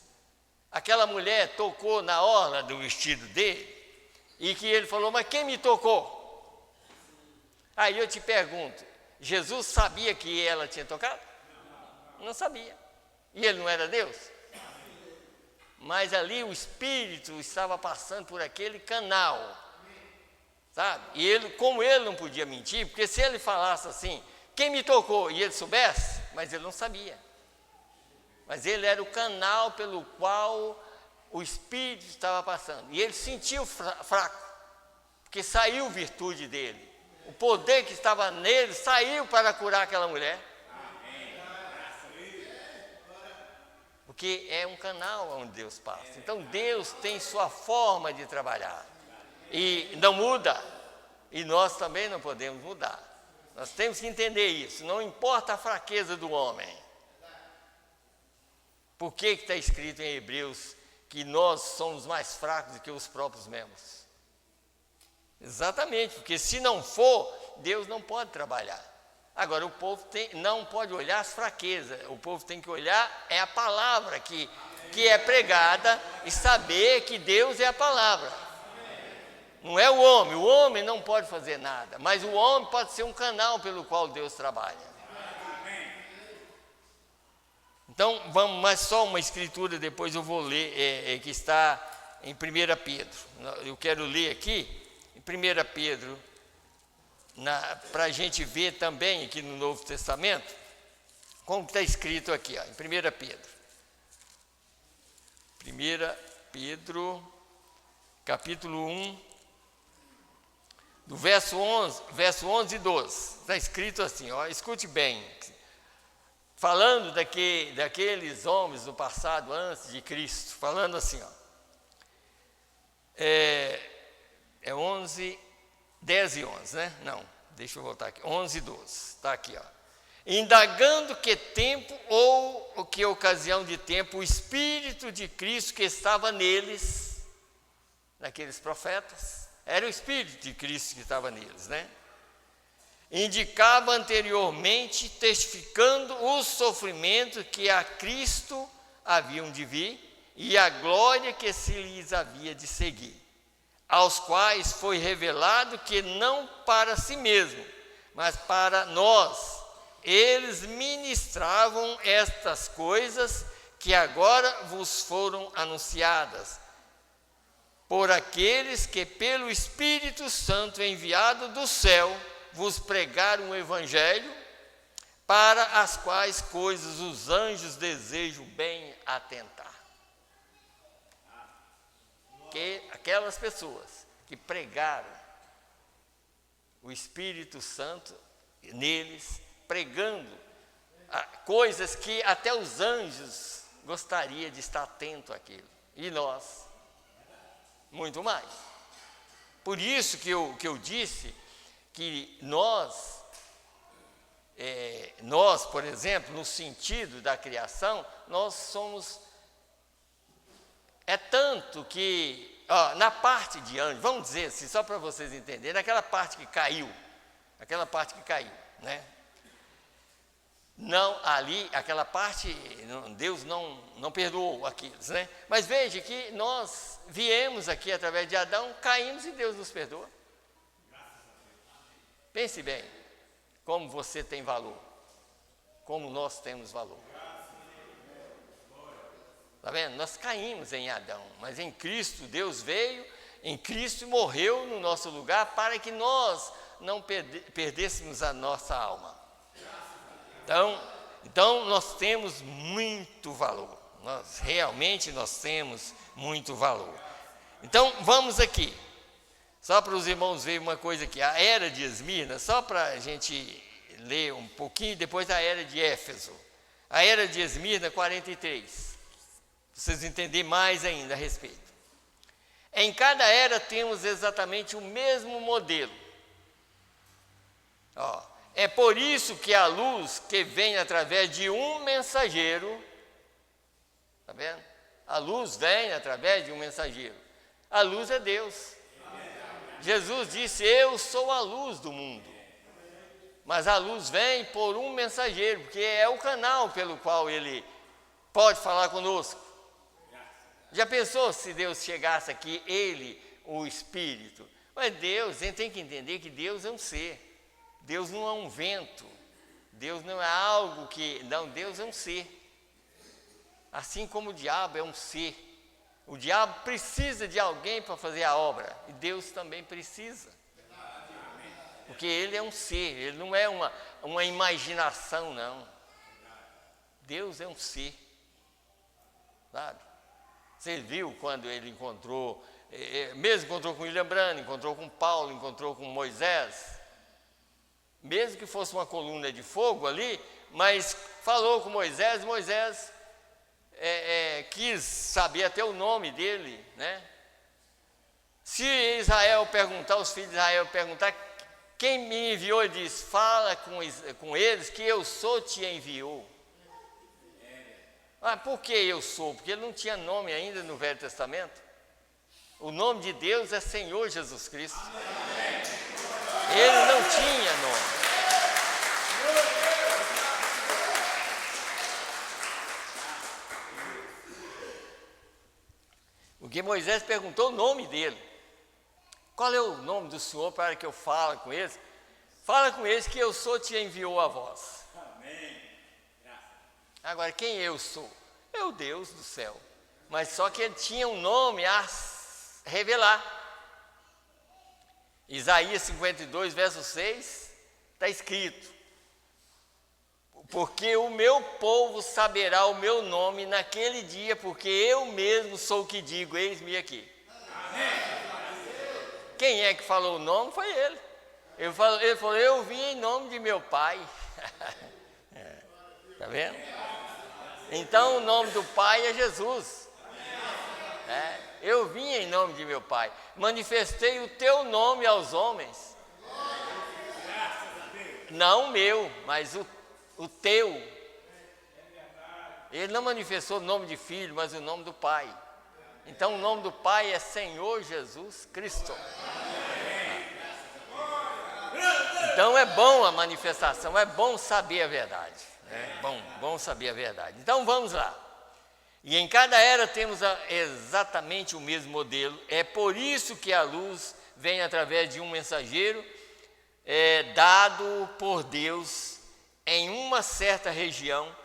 aquela mulher tocou na orla do vestido dele, e que ele falou, mas quem me tocou? Aí eu te pergunto, Jesus sabia que ela tinha tocado? Não sabia. E ele não era Deus? Mas ali o Espírito estava passando por aquele canal, sabe? E ele, como ele não podia mentir, porque se ele falasse assim, quem me tocou? E ele soubesse, mas ele não sabia. Mas ele era o canal pelo qual o Espírito estava passando. E ele sentiu fraco, porque saiu virtude dele. O poder que estava nele saiu para curar aquela mulher. Porque é um canal onde Deus passa. Então Deus tem sua forma de trabalhar. E não muda. E nós também não podemos mudar. Nós temos que entender isso. Não importa a fraqueza do homem. Por que está escrito em Hebreus que nós somos mais fracos do que os próprios membros? Exatamente, porque se não for, Deus não pode trabalhar. Agora, o povo não pode olhar as fraquezas, o povo tem que olhar a palavra que é pregada e saber que Deus é a palavra. Não é o homem não pode fazer nada, mas o homem pode ser um canal pelo qual Deus trabalha. Então, vamos, mas só uma escritura, depois eu vou ler, que está em 1 Pedro. Eu quero ler aqui, em 1 Pedro, para a gente ver também aqui no Novo Testamento, como está escrito aqui, ó, em 1 Pedro. 1 Pedro, capítulo 1, do verso 11 e 12. Está escrito assim, ó, escute bem. Falando daqueles homens do passado, antes de Cristo, falando assim, ó, 11, 10 e 11, né? Não, deixa eu voltar aqui, 11 e 12, está aqui, ó. Indagando que tempo ou que ocasião de tempo o Espírito de Cristo que estava neles, naqueles profetas, era o Espírito de Cristo que estava neles, né? Indicava anteriormente, testificando o sofrimento que a Cristo haviam de vir e a glória que se lhes havia de seguir, aos quais foi revelado que não para si mesmo, mas para nós, eles ministravam estas coisas que agora vos foram anunciadas, por aqueles que pelo Espírito Santo enviado do céu, vos pregaram o Evangelho, para as quais coisas os anjos desejam bem atentar. Que aquelas pessoas que pregaram o Espírito Santo neles, pregando coisas que até os anjos gostariam de estar atento àquilo. E nós, muito mais. Por isso que eu disse que nós, por exemplo, no sentido da criação, nós somos, tanto que, na parte de anjos, vamos dizer assim, só para vocês entenderem, aquela parte que caiu, né? Não, ali, aquela parte, Deus não perdoou aqueles, né? Mas veja que nós viemos aqui através de Adão, caímos e Deus nos perdoa. Pense bem, como você tem valor, como nós temos valor. Está vendo? Nós caímos em Adão, mas em Cristo, Deus veio em Cristo e morreu no nosso lugar para que nós não perdêssemos a nossa alma. Então nós temos muito valor, realmente nós temos muito valor. Então vamos aqui, só para os irmãos verem uma coisa aqui, a era de Esmirna, só para a gente ler um pouquinho, depois a era de Éfeso. A era de Esmirna, 43, vocês entenderem mais ainda a respeito. Em cada era temos exatamente o mesmo modelo. É por isso que a luz que vem através de um mensageiro, está vendo? A luz vem através de um mensageiro. A luz é Deus. Jesus disse: eu sou a luz do mundo. Mas a luz vem por um mensageiro, porque é o canal pelo qual ele pode falar conosco. Já pensou se Deus chegasse aqui, ele, o Espírito? Mas Deus, a gente tem que entender que Deus é um ser. Deus não é um vento, Deus não é algo que... Não, Deus é um ser. Assim como o diabo é um ser. O diabo precisa de alguém para fazer a obra, e Deus também precisa. Porque ele é um ser, ele não é uma imaginação, não. Deus é um ser. Sabe? Você viu quando ele encontrou, mesmo encontrou com William Branham, encontrou com Paulo, encontrou com Moisés... Mesmo que fosse uma coluna de fogo ali, mas falou com Moisés, Moisés quis saber até o nome dele, né? Se Israel perguntar, os filhos de Israel perguntar, quem me enviou, ele diz, fala com eles que eu sou te enviou. Por que eu sou? Porque ele não tinha nome ainda no Velho Testamento. O nome de Deus é Senhor Jesus Cristo. Ele não tinha nome. Porque Moisés perguntou o nome dele. Qual é o nome do Senhor para que eu fale com eles? Fala com eles que eu sou te enviou a vós. Agora, quem eu sou? É o Deus do céu. Mas só que ele tinha um nome a revelar. Isaías 52, verso 6, está escrito: porque o meu povo saberá o meu nome naquele dia, porque eu mesmo sou o que digo, eis-me aqui. Quem é que falou o nome? Foi ele. Ele falou, eu vim em nome de meu pai. Está vendo? Então o nome do pai é Jesus. Eu vim em nome de meu pai, manifestei o teu nome aos homens, não o meu, mas o teu. Ele não manifestou o nome de filho, mas o nome do pai. Então o nome do pai é Senhor Jesus Cristo. Então é bom a manifestação, é bom saber a verdade, é bom saber a verdade. Então vamos lá. E em cada era temos exatamente o mesmo modelo. É por isso que a luz vem através de um mensageiro dado por Deus em uma certa região,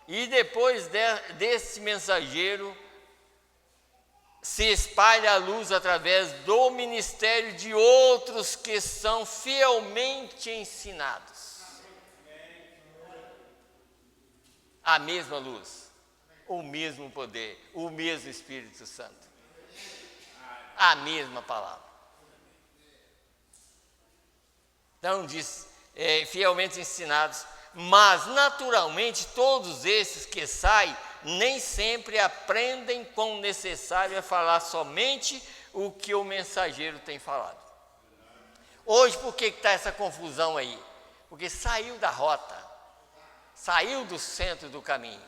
e depois desse mensageiro se espalha a luz através do ministério de outros que são fielmente ensinados. A mesma luz, o mesmo poder, o mesmo Espírito Santo, a mesma palavra. Então diz, fielmente ensinados, mas naturalmente todos esses que saem nem sempre aprendem quão necessário é falar somente o que o mensageiro tem falado. Hoje, por que está essa confusão aí? Porque saiu da rota, saiu do centro do caminho.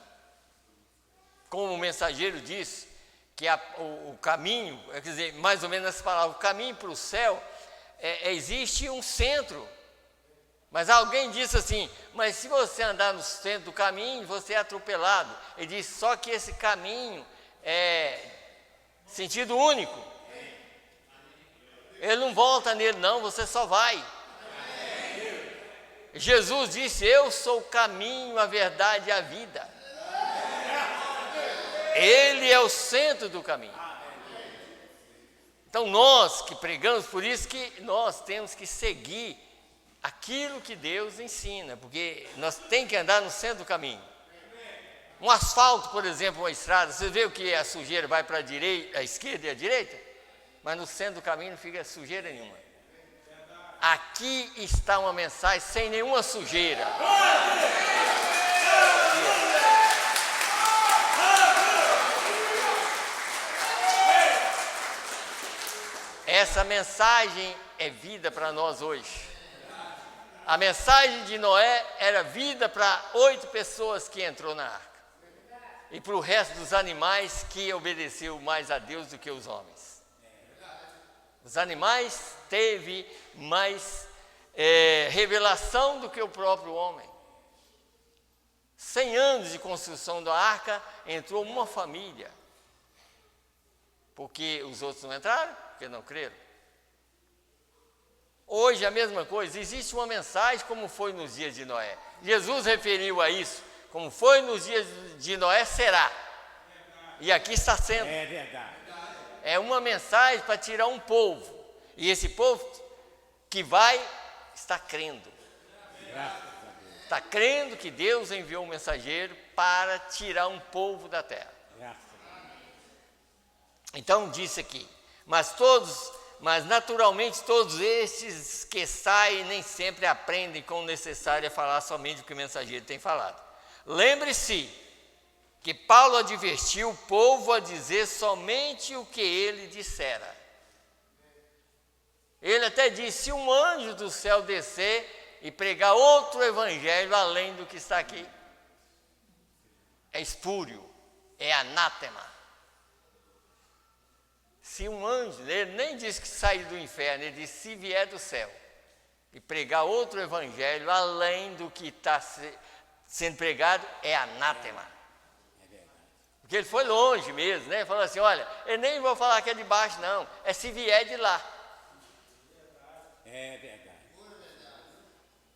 Como o mensageiro disse, que o caminho, quer dizer, mais ou menos essa palavra, o caminho para o céu, existe um centro. Mas alguém disse assim, mas se você andar no centro do caminho, você é atropelado. Ele disse, só que esse caminho é sentido único. Ele não volta nele não, você só vai. Jesus disse, eu sou o caminho, a verdade e a vida. Ele é o centro do caminho. Então nós que pregamos, por isso que nós temos que seguir aquilo que Deus ensina, porque nós temos que andar no centro do caminho. Um asfalto, por exemplo, uma estrada, você vê o que a sujeira vai para a esquerda e a direita, mas no centro do caminho não fica sujeira nenhuma. Aqui está uma mensagem sem nenhuma sujeira. Essa mensagem é vida para nós hoje. A mensagem de Noé era vida para 8 pessoas que entrou na arca. E para o resto dos animais que obedeceu mais a Deus do que os homens. Os animais teve mais revelação do que o próprio homem. 100 anos de construção da arca, entrou uma família. Porque os outros não entraram? Porque não creram. Hoje a mesma coisa, existe uma mensagem como foi nos dias de Noé. Jesus referiu a isso, como foi nos dias de Noé, será. E aqui está sendo. É verdade. É uma mensagem para tirar um povo. E esse povo que vai, está crendo. Está crendo que Deus enviou um mensageiro para tirar um povo da terra. Então disse aqui, mas naturalmente todos estes que saem nem sempre aprendem como necessário é falar somente o que o mensageiro tem falado. Lembre-se que Paulo advertiu o povo a dizer somente o que ele dissera. Ele até disse, se um anjo do céu descer e pregar outro evangelho além do que está aqui, é espúrio, é anátema. Se um anjo, ele nem disse que saiu do inferno, ele disse se vier do céu e pregar outro evangelho além do que está sendo pregado, é anátema. Porque ele foi longe mesmo, né? Falou assim, olha, eu nem vou falar que é de baixo não, é se vier de lá. É verdade.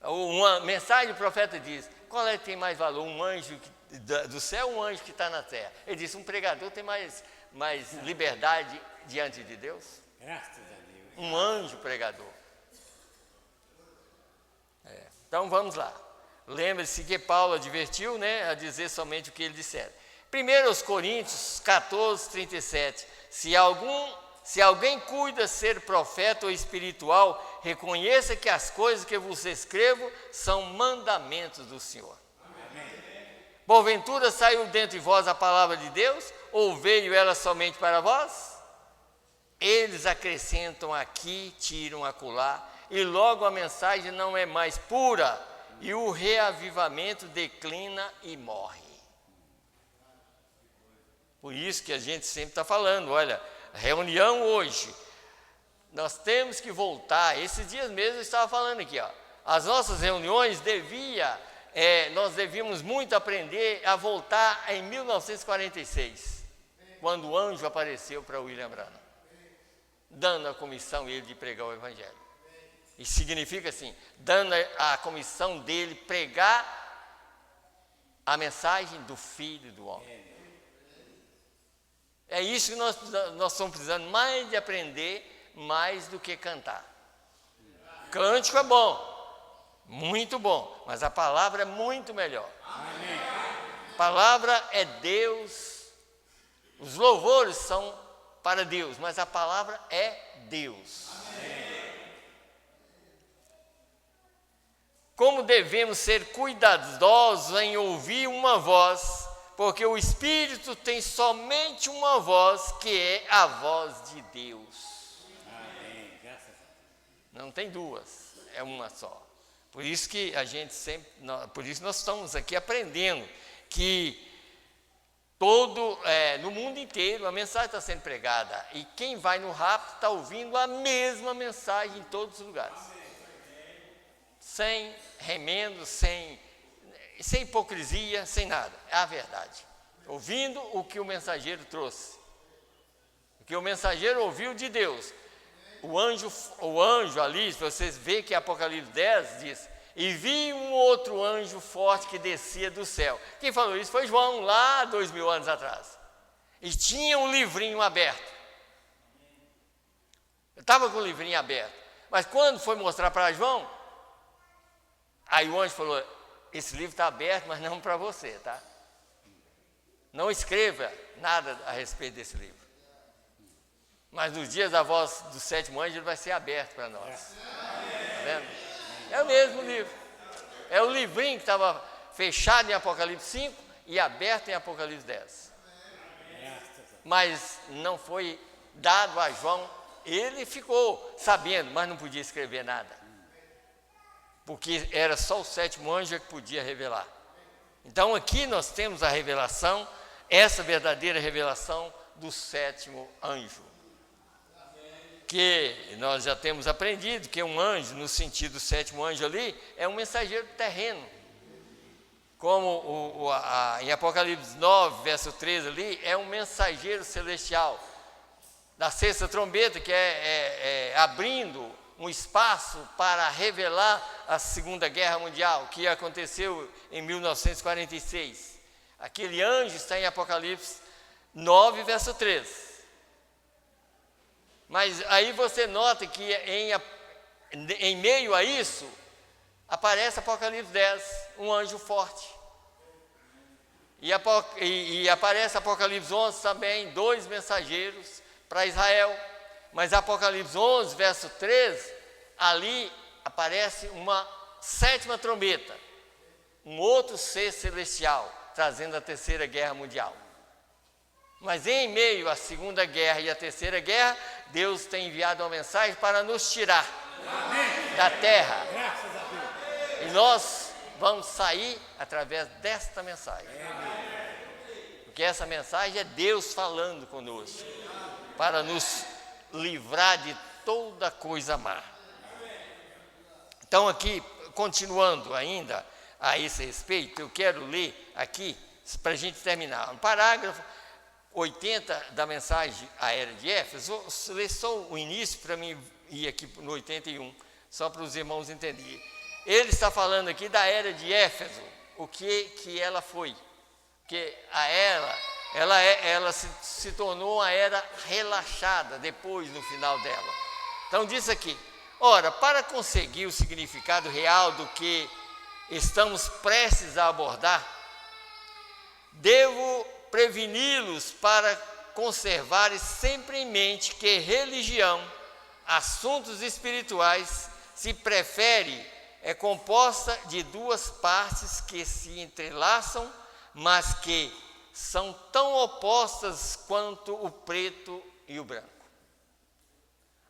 Uma mensagem do profeta diz, qual é que tem mais valor, um anjo do céu ou um anjo que está na terra? Ele disse, um pregador tem mais liberdade diante de Deus? Graças a Deus. Um anjo pregador. Então vamos lá. Lembre-se que Paulo advertiu, né, a dizer somente o que ele dissera. 1 Coríntios 14, 37. Se alguém cuida ser profeta ou espiritual, reconheça que as coisas que vos escrevo são mandamentos do Senhor. Porventura saiu dentre vós a palavra de Deus, ou veio ela somente para vós? Eles acrescentam aqui, tiram acolá, e logo a mensagem não é mais pura, e o reavivamento declina e morre. Por isso que a gente sempre está falando, olha, reunião hoje, nós temos que voltar, esses dias mesmo eu estava falando aqui, ó, as nossas reuniões nós devíamos muito aprender a voltar em 1946, quando o anjo apareceu para William Branham, dando a comissão ele de pregar o evangelho. E significa assim, dando a comissão dele pregar a mensagem do Filho do Homem. É isso que nós estamos precisando mais de aprender, mais do que cantar. Cântico é bom. Muito bom, mas a palavra é muito melhor. Amém. A palavra é Deus. Os louvores são para Deus, mas a palavra é Deus. Amém. Como devemos ser cuidadosos em ouvir uma voz, porque o Espírito tem somente uma voz, que é a voz de Deus. Amém. Graças a Deus. Não tem duas, é uma só. Por isso que a gente sempre, por isso nós estamos aqui aprendendo que no mundo inteiro a mensagem está sendo pregada, e quem vai no rapto está ouvindo a mesma mensagem em todos os lugares, sem remendo, sem hipocrisia, sem nada, é a verdade, ouvindo o que o mensageiro trouxe, o que o mensageiro ouviu de Deus. O anjo ali, vocês veem que Apocalipse 10 diz: e vi um outro anjo forte que descia do céu. Quem falou isso foi João, lá 2000 anos atrás. E tinha um livrinho aberto. Eu estava com o livrinho aberto. Mas quando foi mostrar para João, aí o anjo falou: esse livro está aberto, mas não para você, tá? Não escreva nada a respeito desse livro. Mas nos dias da voz do sétimo anjo, ele vai ser aberto para nós. Está vendo? É o mesmo livro. É o livrinho que estava fechado em Apocalipse 5 e aberto em Apocalipse 10. Mas não foi dado a João. Ele ficou sabendo, mas não podia escrever nada. Porque era só o sétimo anjo que podia revelar. Então aqui nós temos a revelação, essa verdadeira revelação do sétimo anjo. Que nós já temos aprendido que um anjo, no sentido do sétimo anjo ali, é um mensageiro terreno. Como em Apocalipse 9, verso 13 ali, é um mensageiro celestial. Da sexta trombeta, que é abrindo um espaço para revelar a Segunda Guerra Mundial, que aconteceu em 1946. Aquele anjo está em Apocalipse 9, verso 13. Mas aí você nota que em meio a isso, aparece Apocalipse 10, um anjo forte. E aparece Apocalipse 11 também, 2 mensageiros para Israel. Mas Apocalipse 11, verso 13, ali aparece uma 7ª trombeta, um outro ser celestial, trazendo a Terceira Guerra Mundial. Mas em meio à Segunda Guerra e à Terceira Guerra, Deus tem enviado uma mensagem para nos tirar da terra. E nós vamos sair através desta mensagem. Porque essa mensagem é Deus falando conosco, para nos livrar de toda coisa má. Então aqui, continuando ainda a esse respeito, eu quero ler aqui, para a gente terminar, um parágrafo 80 da mensagem à era de Éfeso. Vou ler só o início para mim ir aqui no 81, só para os irmãos entenderem. Ele está falando aqui da era de Éfeso, o que ela foi. Porque a era, ela se tornou uma era relaxada depois, no final dela. Então diz aqui: ora, para conseguir o significado real do que estamos prestes a abordar, devo preveni-los para conservarem sempre em mente que religião, assuntos espirituais, se prefere, é composta de 2 partes que se entrelaçam, mas que são tão opostas quanto o preto e o branco.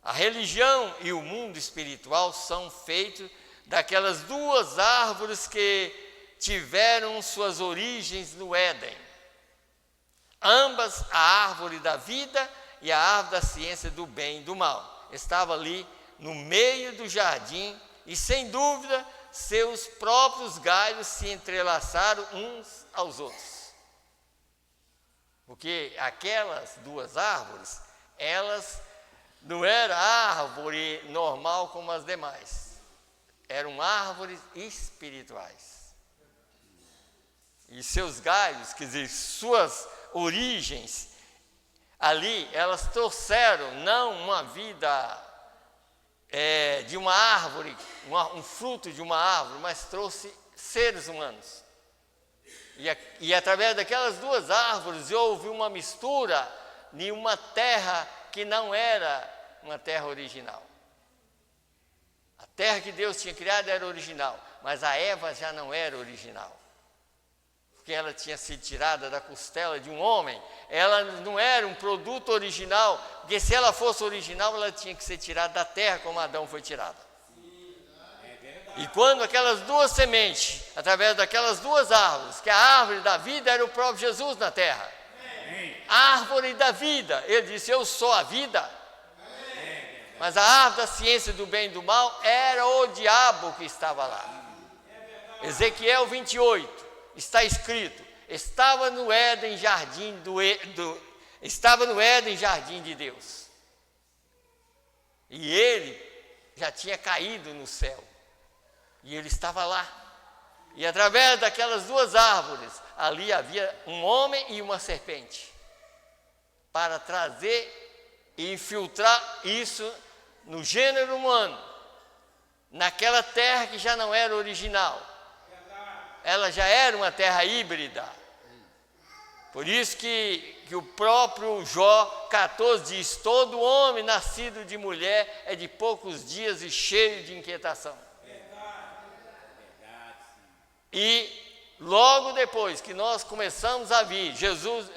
A religião e o mundo espiritual são feitos daquelas 2 árvores que tiveram suas origens no Éden. Ambas, a árvore da vida e a árvore da ciência do bem e do mal, estava ali no meio do jardim, e sem dúvida seus próprios galhos se entrelaçaram uns aos outros. Porque aquelas 2 árvores, elas não eram árvore normal como as demais, eram árvores espirituais. E seus galhos, quer dizer, suas origens, ali elas trouxeram não uma vida de uma árvore, um fruto de uma árvore, mas trouxe seres humanos. E através daquelas 2 árvores houve uma mistura de uma terra que não era uma terra original. A terra que Deus tinha criado era original, mas a Eva já não era original. porque ela tinha sido tirada da costela de um homem, ela não era um produto original, porque se ela fosse original, ela tinha que ser tirada da terra, como Adão foi tirado. E quando aquelas duas sementes, através daquelas duas árvores, que a árvore da vida era o próprio Jesus na terra, árvore da vida, ele disse: eu sou a vida. Mas a árvore da ciência do bem e do mal era o diabo que estava lá. Ezequiel 28, está escrito: estava no Éden, jardim estava no Éden, jardim de Deus. E ele já tinha caído no céu. E ele estava lá. E através daquelas duas árvores, ali havia um homem e uma serpente, para trazer e infiltrar isso no gênero humano, naquela terra que já não era original. Ela já era uma terra híbrida. Por isso que o próprio Jó 14 diz: todo homem nascido de mulher é de poucos dias e cheio de inquietação. E logo depois que nós começamos a vir,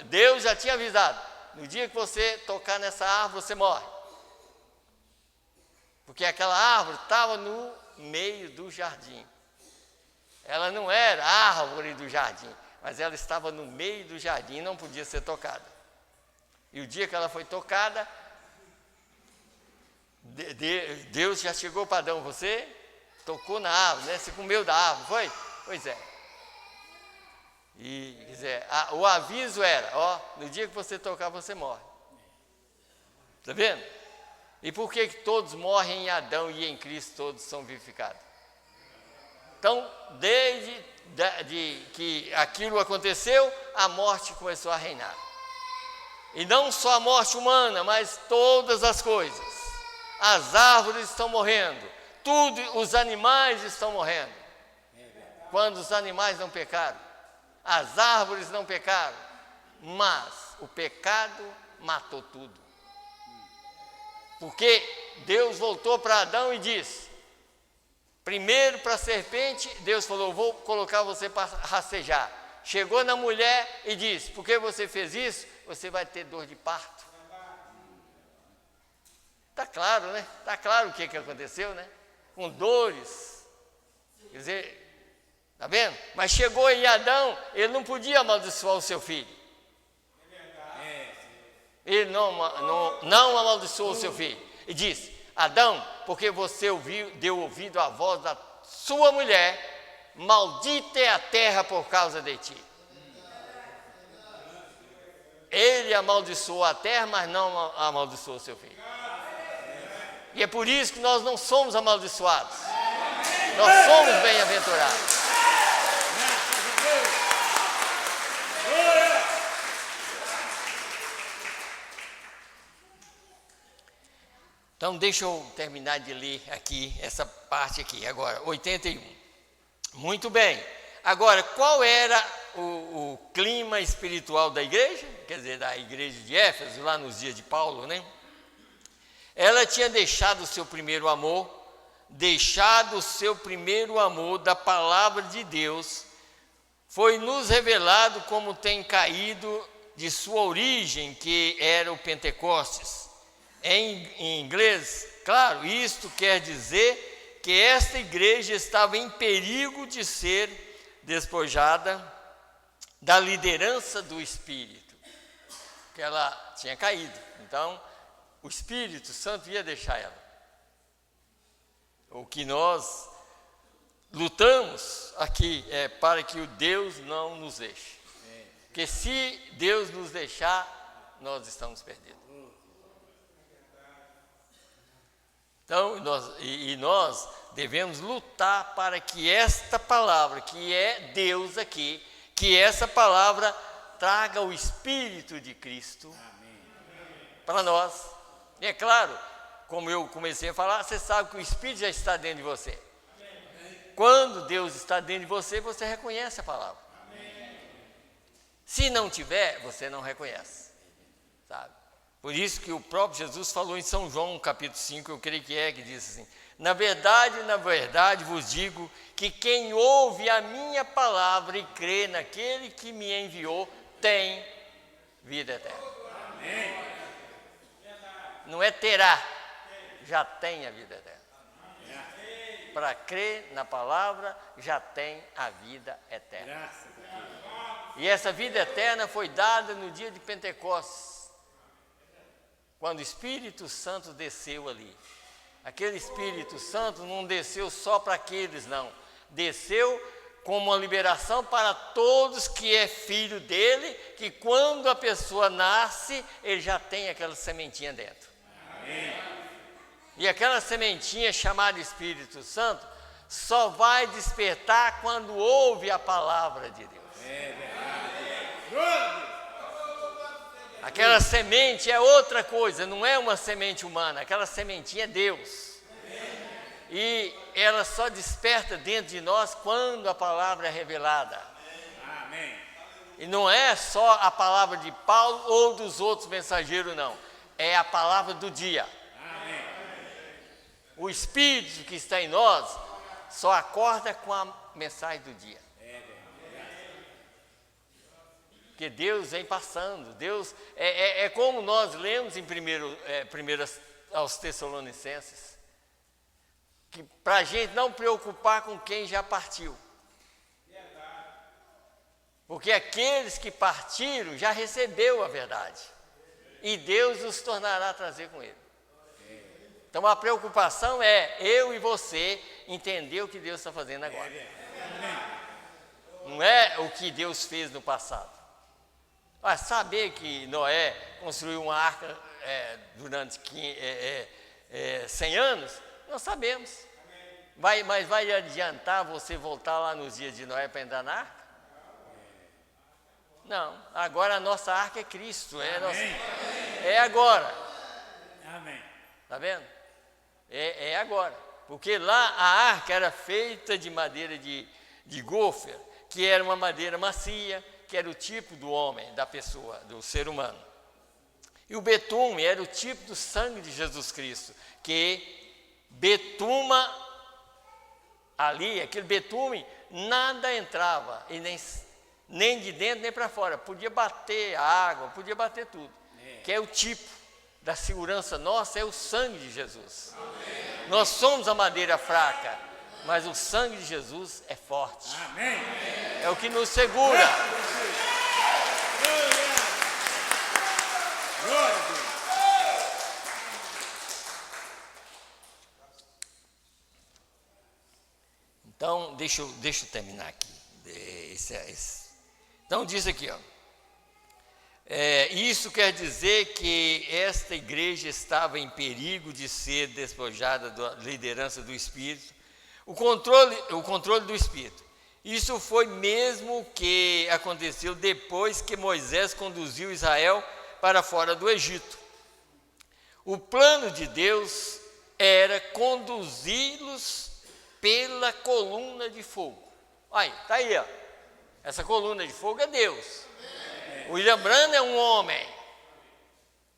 Deus já tinha avisado: no dia que você tocar nessa árvore, você morre. Porque aquela árvore estava no meio do jardim. Ela não era a árvore do jardim, mas ela estava no meio do jardim e não podia ser tocada. E o dia que ela foi tocada, Deus já chegou para Adão: você tocou na árvore, né? Você comeu da árvore, foi? Pois é. E quer dizer, o aviso era: no dia que você tocar, você morre. Está vendo? E por que todos morrem em Adão e em Cristo todos são vivificados? Então, desde que aquilo aconteceu, a morte começou a reinar. E não só a morte humana, mas todas as coisas. As árvores estão morrendo, os animais estão morrendo. Quando os animais não pecaram, as árvores não pecaram, mas o pecado matou tudo. Porque Deus voltou para Adão e disse, primeiro para a serpente, Deus falou: vou colocar você para rastejar. Chegou na mulher e disse: porque você fez isso, você vai ter dor de parto. Está claro, né? Está claro o que aconteceu, né? Com dores. Quer dizer, está vendo? Mas chegou em Adão, ele não podia amaldiçoar o seu filho. Ele não amaldiçoou o seu filho. E disse: Adão, porque você deu ouvido à voz da sua mulher, maldita é a terra por causa de ti. Ele amaldiçoou a terra, mas não amaldiçoou o seu filho. E é por isso que nós não somos amaldiçoados. Nós somos bem-aventurados. Então, deixa eu terminar de ler aqui, essa parte aqui, agora, 81. Muito bem. Agora, qual era o clima espiritual da igreja? Quer dizer, da igreja de Éfeso, lá nos dias de Paulo, né? Ela tinha deixado o seu primeiro amor, da palavra de Deus. Foi nos revelado como tem caído de sua origem, que era o Pentecostes. Em inglês, claro, isto quer dizer que esta igreja estava em perigo de ser despojada da liderança do Espírito, que ela tinha caído. Então, o Espírito Santo ia deixar ela. O que nós lutamos aqui é para que o Deus não nos deixe. Porque se Deus nos deixar, nós estamos perdidos. Então, nós devemos lutar para que esta palavra, que é Deus aqui, que essa palavra traga o Espírito de Cristo para nós. E é claro, como eu comecei a falar, você sabe que o Espírito já está dentro de você. Quando Deus está dentro de você, você reconhece a palavra. Se não tiver, você não reconhece, sabe? Por isso que o próprio Jesus falou em São João, capítulo 5, eu creio que diz assim: na verdade vos digo que quem ouve a minha palavra e crê naquele que me enviou, tem vida eterna. Amém. Não é terá, já tem a vida eterna. Para crer na palavra, já tem a vida eterna. E essa vida eterna foi dada no dia de Pentecostes, quando o Espírito Santo desceu ali. Aquele Espírito Santo não desceu só para aqueles, não. Desceu como uma liberação para todos que é filho dele, que quando a pessoa nasce, ele já tem aquela sementinha dentro. Amém. E aquela sementinha chamada Espírito Santo só vai despertar quando ouve a palavra de Deus. É verdade. Aquela semente é outra coisa, não é uma semente humana, aquela sementinha é Deus. E ela só desperta dentro de nós quando a palavra é revelada. Amém. E não é só a palavra de Paulo ou dos outros mensageiros, não. É a palavra do dia. Amém. O Espírito que está em nós só acorda com a mensagem do dia. Porque Deus vem passando. Deus é como nós lemos em primeiro aos Tessalonicenses, que para a gente não preocupar com quem já partiu. Porque aqueles que partiram já recebeu a verdade. E Deus os tornará a trazer com ele. Então a preocupação é eu e você entender o que Deus está fazendo agora. Não é o que Deus fez no passado. Mas saber que Noé construiu uma arca durante 100 anos, nós sabemos. Mas vai adiantar você voltar lá nos dias de Noé para entrar na arca? Não. Agora a nossa arca é Cristo. É agora. Amém. Está vendo? É agora. Porque lá a arca era feita de madeira de gôfer, que era uma madeira macia, que era o tipo do homem, da pessoa, do ser humano. E o betume era o tipo do sangue de Jesus Cristo, que betuma ali, aquele betume, nada entrava, e nem de dentro nem para fora. Podia bater a água, podia bater tudo. Que é o tipo da segurança nossa, é o sangue de Jesus. Amém. Nós somos a madeira fraca, mas o sangue de Jesus é forte. Amém. É o que nos segura. Então, deixa eu terminar aqui. Então, diz aqui, ó. Isso quer dizer que esta igreja estava em perigo de ser despojada da liderança do Espírito, o controle do Espírito. Isso foi mesmo o que aconteceu depois que Moisés conduziu Israel para fora do Egito. O plano de Deus era conduzi-los pela coluna de fogo. Aí, está aí, ó. Essa coluna de fogo é Deus. O William Branham é um homem,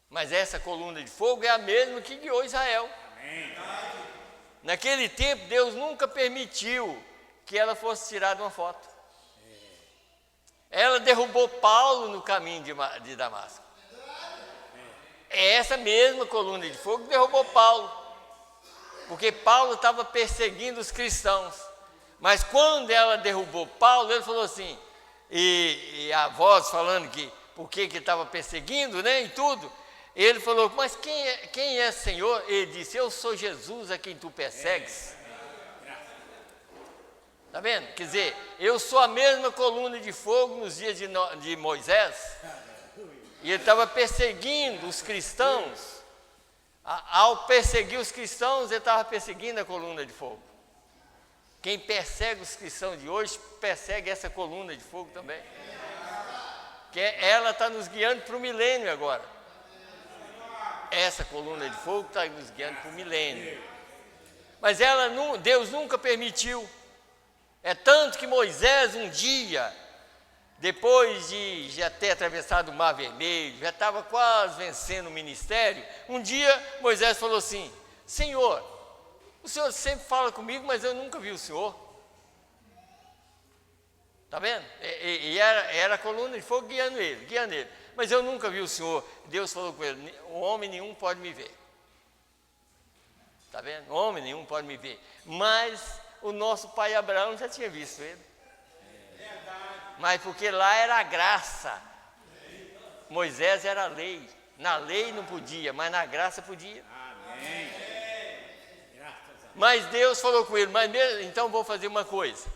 mas essa coluna de fogo é a mesma que guiou Israel. Amém. Naquele tempo, Deus nunca permitiu que ela fosse tirada uma foto. Ela derrubou Paulo no caminho de Damasco. É essa mesma coluna de fogo que derrubou Paulo, porque Paulo estava perseguindo os cristãos. Mas quando ela derrubou Paulo, ele falou assim, e a voz falando que por que estava perseguindo, né, e tudo, ele falou, mas quem é Senhor? Ele disse, eu sou Jesus a quem tu persegues. Está vendo? Quer dizer, eu sou a mesma coluna de fogo nos dias de Moisés, e ele estava perseguindo os cristãos. Ao perseguir os cristãos, ele estava perseguindo a coluna de fogo. Quem persegue os cristãos de hoje, persegue essa coluna de fogo também. Que ela está nos guiando para o milênio agora. Essa coluna de fogo está nos guiando para o milênio. Mas Deus nunca permitiu. É tanto que Moisés um dia depois de já ter atravessado o Mar Vermelho, já estava quase vencendo o ministério, um dia Moisés falou assim: Senhor, o Senhor sempre fala comigo, mas eu nunca vi o Senhor. Está vendo? E era a coluna de fogo guiando ele. Mas eu nunca vi o Senhor. Deus falou com ele: o homem nenhum pode me ver. Está vendo? Homem nenhum pode me ver. Mas o nosso pai Abraão já tinha visto ele. Mas porque lá era a graça. Moisés era a lei. Na lei não podia, mas na graça podia. Mas Deus falou com ele: mas mesmo, então vou fazer uma coisa.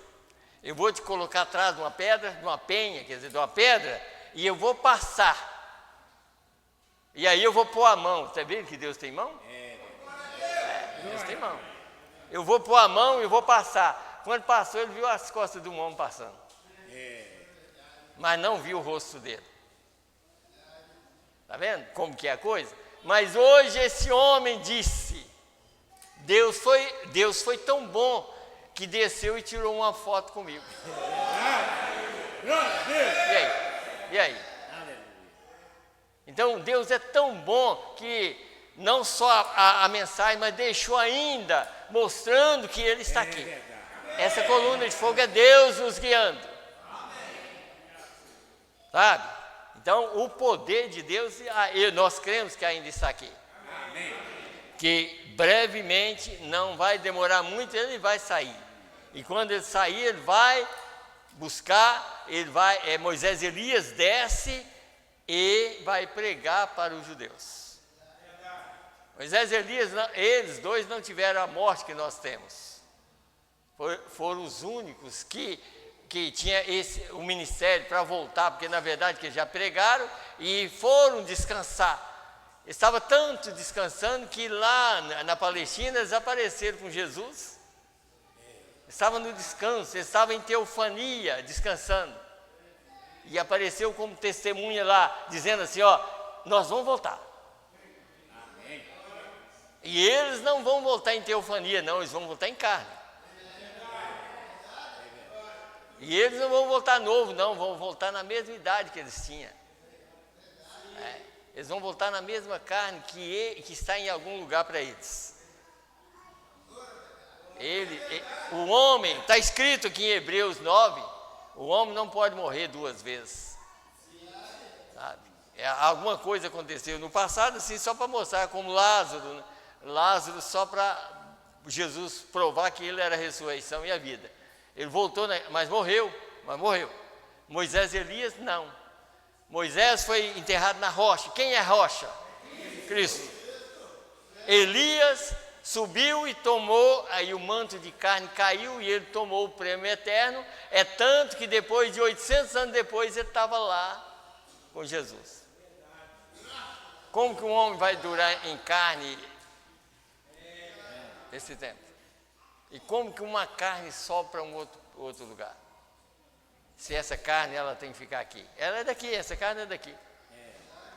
Eu vou te colocar atrás de uma pedra, de uma penha, quer dizer, de uma pedra, e eu vou passar. E aí eu vou pôr a mão. Está vendo que Deus tem mão? Deus tem mão. Eu vou pôr a mão e vou passar. Quando passou, ele viu as costas de um homem passando. Mas não viu o rosto dele. Está vendo como que é a coisa? Mas hoje esse homem disse: Deus foi tão bom que desceu e tirou uma foto comigo. E aí? Então Deus é tão bom que não só a mensagem, mas deixou ainda mostrando que Ele está aqui. Essa coluna de fogo é Deus nos guiando. Sabe? Então o poder de Deus, nós cremos que ainda está aqui. Que brevemente, não vai demorar muito, ele vai sair. E quando ele sair, ele vai buscar, Moisés e Elias desce e vai pregar para os judeus. Moisés e Elias, eles dois não tiveram a morte que nós temos. Foram os únicos que tinha o ministério para voltar, porque na verdade que já pregaram e foram descansar. Estava tanto descansando que lá na Palestina eles apareceram com Jesus. Estavam no descanso, estavam em teofania, descansando. E apareceu como testemunha lá, dizendo assim: ó, nós vamos voltar. E eles não vão voltar em teofania, não, eles vão voltar em carne. E eles não vão voltar novo, não, vão voltar na mesma idade que eles tinham. Eles vão voltar na mesma carne que está em algum lugar para eles. O homem, está escrito aqui em Hebreus 9, o homem não pode morrer duas vezes. Sabe? Alguma coisa aconteceu no passado, assim, só para mostrar, como Lázaro, só para Jesus provar que ele era a ressurreição e a vida. Ele voltou, mas morreu. Moisés e Elias, não. Moisés foi enterrado na rocha. Quem é a rocha? Cristo. Elias subiu e tomou, aí o manto de carne caiu e ele tomou o prêmio eterno. É tanto que depois de 800 anos depois ele estava lá com Jesus. Como que um homem vai durar em carne esse tempo? E como que uma carne sobe para um outro lugar? Se essa carne, ela tem que ficar aqui. Ela é daqui, essa carne é daqui.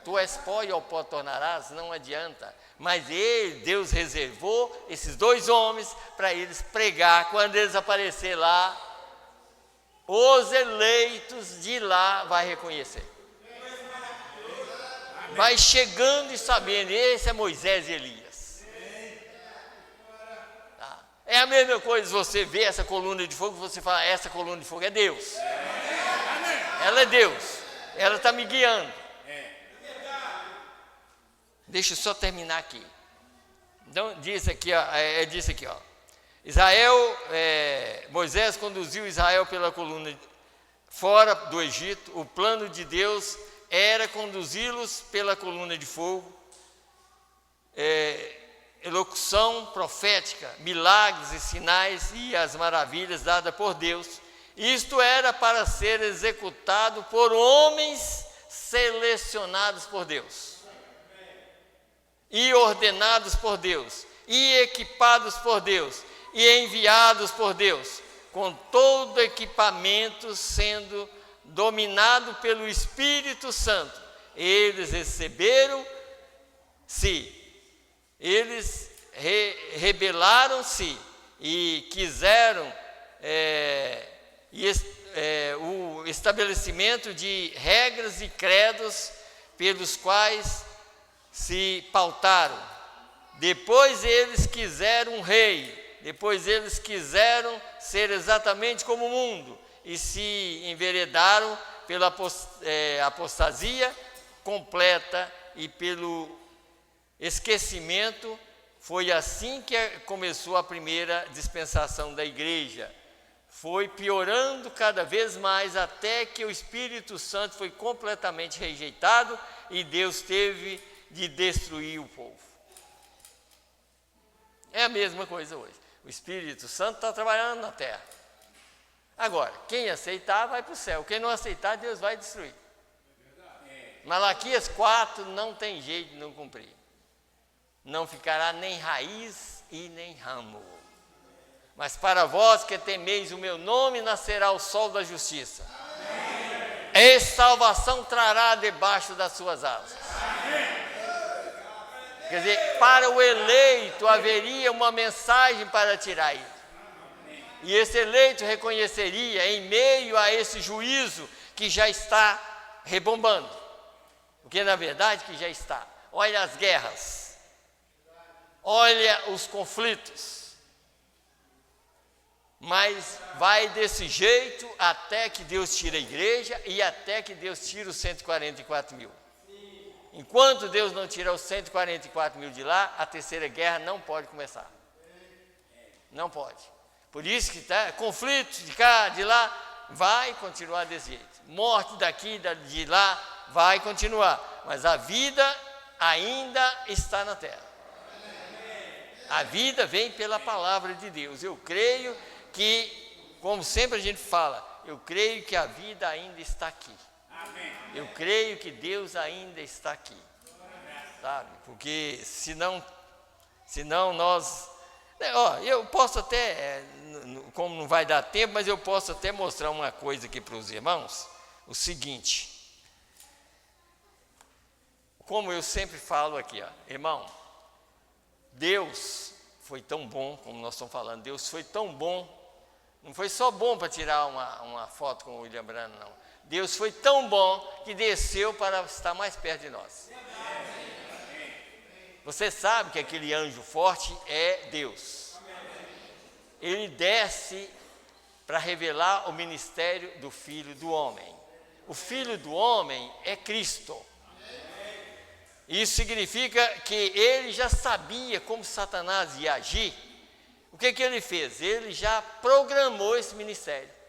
Tu és pó e ao pó tornarás, não adianta. Mas Deus reservou esses dois homens para eles pregar. Quando eles aparecer lá, os eleitos de lá vai reconhecer. Vai chegando e sabendo, esse é Moisés e Elias. Tá? É a mesma coisa você vê essa coluna de fogo, você fala, essa coluna de fogo é Deus. Ela é Deus, ela está me guiando. Deixa eu só terminar aqui. Então, diz aqui, ó, Moisés conduziu Israel pela coluna fora do Egito. O plano de Deus era conduzi-los pela coluna de fogo. Elocução profética, milagres e sinais e as maravilhas dadas por Deus. Isto era para ser executado por homens selecionados por Deus, e ordenados por Deus, e equipados por Deus, e enviados por Deus, com todo equipamento sendo dominado pelo Espírito Santo. Eles rebelaram-se e quiseram o estabelecimento de regras e credos pelos quais se pautaram. Depois eles quiseram um rei, depois eles quiseram ser exatamente como o mundo e se enveredaram pela apostasia completa e pelo esquecimento. Foi assim que começou a primeira dispensação da igreja. Foi piorando cada vez mais até que o Espírito Santo foi completamente rejeitado e Deus teve de destruir o povo. É a mesma coisa hoje. O Espírito Santo está trabalhando na terra. Agora, quem aceitar vai para o céu. Quem não aceitar, Deus vai destruir. Malaquias 4 não tem jeito de não cumprir. Não ficará nem raiz e nem ramo. Mas para vós que temeis o meu nome, nascerá o sol da justiça. E salvação trará debaixo das suas asas. Quer dizer, para o eleito haveria uma mensagem para tirar isso. E esse eleito reconheceria em meio a esse juízo que já está rebombando. Porque na verdade que já está. Olha as guerras. Olha os conflitos. Mas vai desse jeito até que Deus tire a igreja e até que Deus tire os 144 mil. Enquanto Deus não tirar os 144 mil de lá, a terceira guerra não pode começar. Não pode. Por isso que conflito de cá, de lá, vai continuar desse jeito. Morte daqui, de lá, vai continuar. Mas a vida ainda está na terra. A vida vem pela palavra de Deus. Eu creio que, como sempre a gente fala, eu creio que a vida ainda está aqui. Eu creio que Deus ainda está aqui, sabe? Porque senão nós... eu posso até, como não vai dar tempo, mas eu posso até mostrar uma coisa aqui para os irmãos. O seguinte, como eu sempre falo aqui, irmão, Deus foi tão bom, como nós estamos falando, Deus foi tão bom, não foi só bom para tirar uma foto com o William Branham, não. Deus foi tão bom que desceu para estar mais perto de nós. Você sabe que aquele anjo forte é Deus. Ele desce para revelar o ministério do Filho do Homem. O Filho do Homem é Cristo. Isso significa que ele já sabia como Satanás ia agir. O que ele fez? Ele já programou esse ministério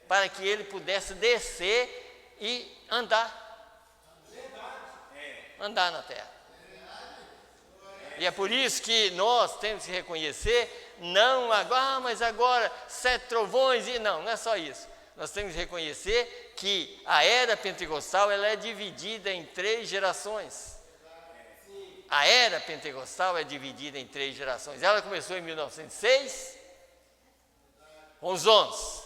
para que ele pudesse descer e andar na terra. E é por isso que nós temos que reconhecer, não agora, mas agora 7 trovões, e não é só isso. Nós temos que reconhecer que a era pentecostal ela é dividida em 3 gerações. A era pentecostal é dividida em 3 gerações. Ela começou em 1906, com os 11.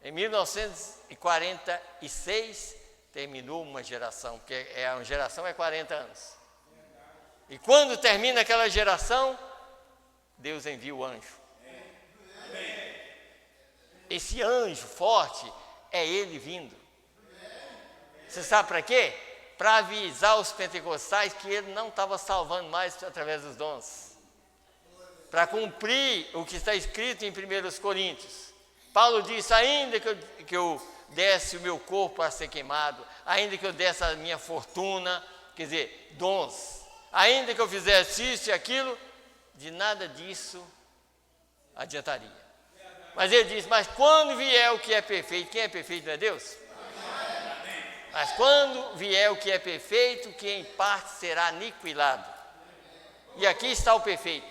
Em 1946, terminou uma geração, porque uma geração é 40 anos. E quando termina aquela geração, Deus envia o anjo. Esse anjo forte é ele vindo. Você sabe para quê? Para avisar os pentecostais que ele não estava salvando mais através dos dons. Para cumprir o que está escrito em 1 Coríntios. Paulo disse, ainda que eu desse o meu corpo para ser queimado, ainda que eu desse a minha fortuna, quer dizer, dons, ainda que eu fizesse isso e aquilo, de nada disso adiantaria. Mas ele diz, mas quando vier o que é perfeito, quem é perfeito não é Deus? Mas quando vier o que é perfeito, que em parte será aniquilado. E aqui está o perfeito.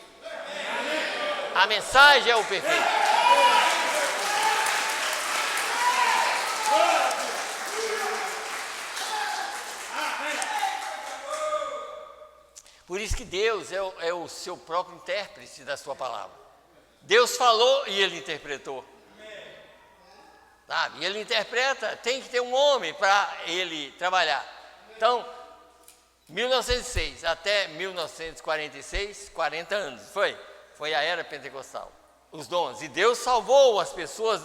A mensagem é o perfeito. Por isso que Deus é o seu próprio intérprete da sua palavra. Deus falou e ele interpretou. Sabe? E ele interpreta, tem que ter um homem para ele trabalhar. Então, 1906 até 1946, 40 anos, foi a era pentecostal. Os dons. E Deus salvou as pessoas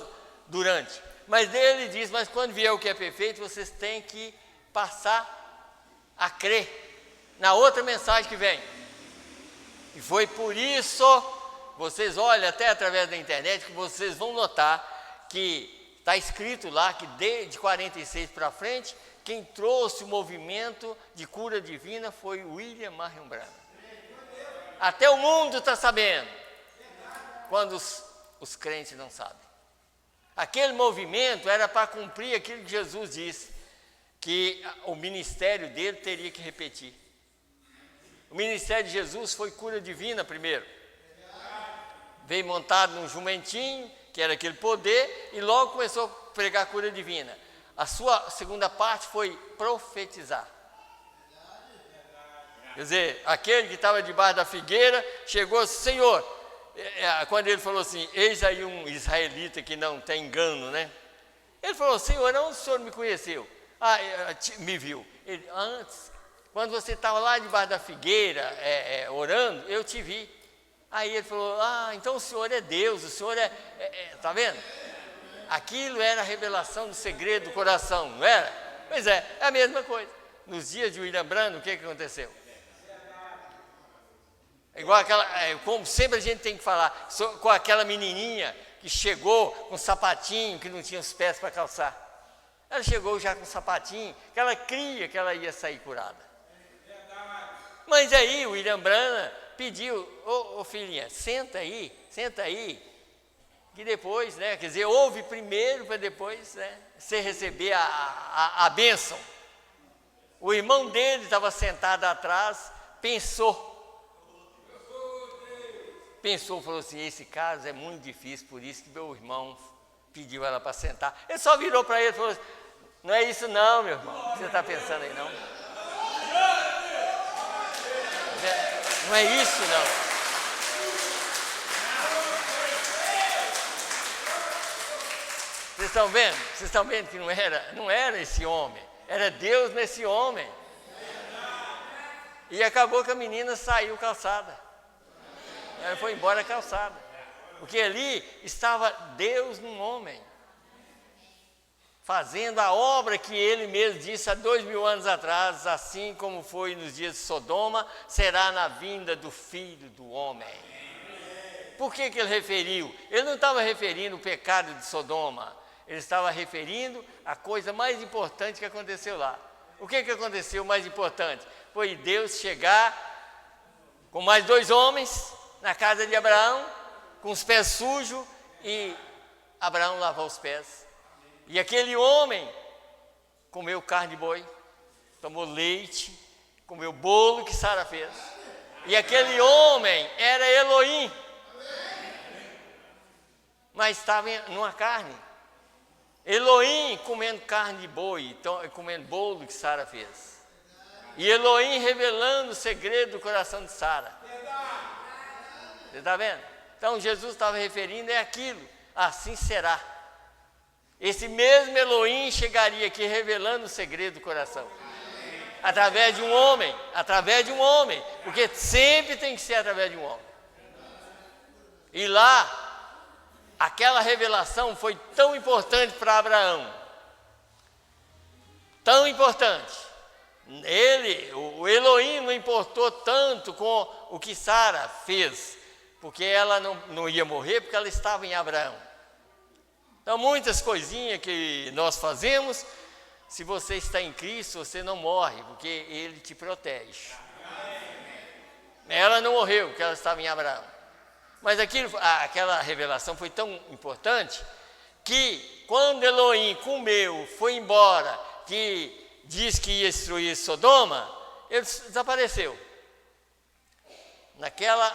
durante. Mas ele diz, mas quando vier o que é perfeito, vocês têm que passar a crer na outra mensagem que vem. E foi por isso, vocês olham até através da internet, que vocês vão notar que está escrito lá que de 46 para frente, quem trouxe o movimento de cura divina foi William Marion Branham. Até o mundo está sabendo, quando os crentes não sabem. Aquele movimento era para cumprir aquilo que Jesus disse, que o ministério dele teria que repetir. O ministério de Jesus foi cura divina primeiro. Veio montado num jumentinho, que era aquele poder, e logo começou a pregar cura divina. A sua segunda parte foi profetizar. Quer dizer, aquele que estava debaixo da figueira, chegou assim, Senhor, quando ele falou assim, eis aí um israelita que não tem engano, né? Ele falou, Senhor, onde o Senhor me conheceu? Me viu. Ele, antes, quando você estava lá debaixo da figueira, orando, eu te vi. Aí ele falou, então o Senhor é Deus, o Senhor tá vendo? Aquilo era a revelação do segredo do coração, não era? Pois é a mesma coisa. Nos dias de William Branham, o que aconteceu? Igual como sempre a gente tem que falar, com aquela menininha que chegou com um sapatinho, que não tinha os pés para calçar. Ela chegou já com um sapatinho, que ela cria que ela ia sair curada. Mas aí o William Branham pediu, ô filhinha, senta aí, que depois, né, quer dizer, ouve primeiro para depois, né, você receber a bênção. O irmão dele estava sentado atrás, pensou, falou assim, esse caso é muito difícil, por isso que meu irmão pediu ela para sentar. Ele só virou para ele e falou assim, não é isso não, meu irmão, você está pensando aí não? Não é isso não. Vocês estão vendo que não era esse homem, era Deus nesse homem. E acabou que a menina saiu calçada. Ela foi embora calçada. Porque ali estava Deus num homem, fazendo a obra que ele mesmo disse há 2000 anos atrás, assim como foi nos dias de Sodoma, será na vinda do Filho do Homem. Por que ele referiu? Ele não estava referindo o pecado de Sodoma, ele estava referindo a coisa mais importante que aconteceu lá. O que aconteceu mais importante? Foi Deus chegar com mais 2 homens na casa de Abraão, com os pés sujos, e Abraão lavou os pés. E aquele homem comeu carne de boi, tomou leite, comeu bolo que Sara fez. E aquele homem era Elohim, mas estava numa carne. Elohim comendo carne de boi, comendo bolo que Sara fez. E Elohim revelando o segredo do coração de Sara. Você está vendo? Então Jesus estava referindo aquilo, assim será. Esse mesmo Elohim chegaria aqui revelando o segredo do coração. Através de um homem, porque sempre tem que ser através de um homem. E lá, aquela revelação foi tão importante para Abraão, tão importante. O Elohim não importou tanto com o que Sara fez, porque ela não ia morrer, porque ela estava em Abraão. Então, muitas coisinhas que nós fazemos, se você está em Cristo, você não morre, porque Ele te protege. Ela não morreu, porque ela estava em Abraão. Mas aquela revelação foi tão importante, que quando Elohim comeu, foi embora, que diz que ia destruir Sodoma, ele desapareceu.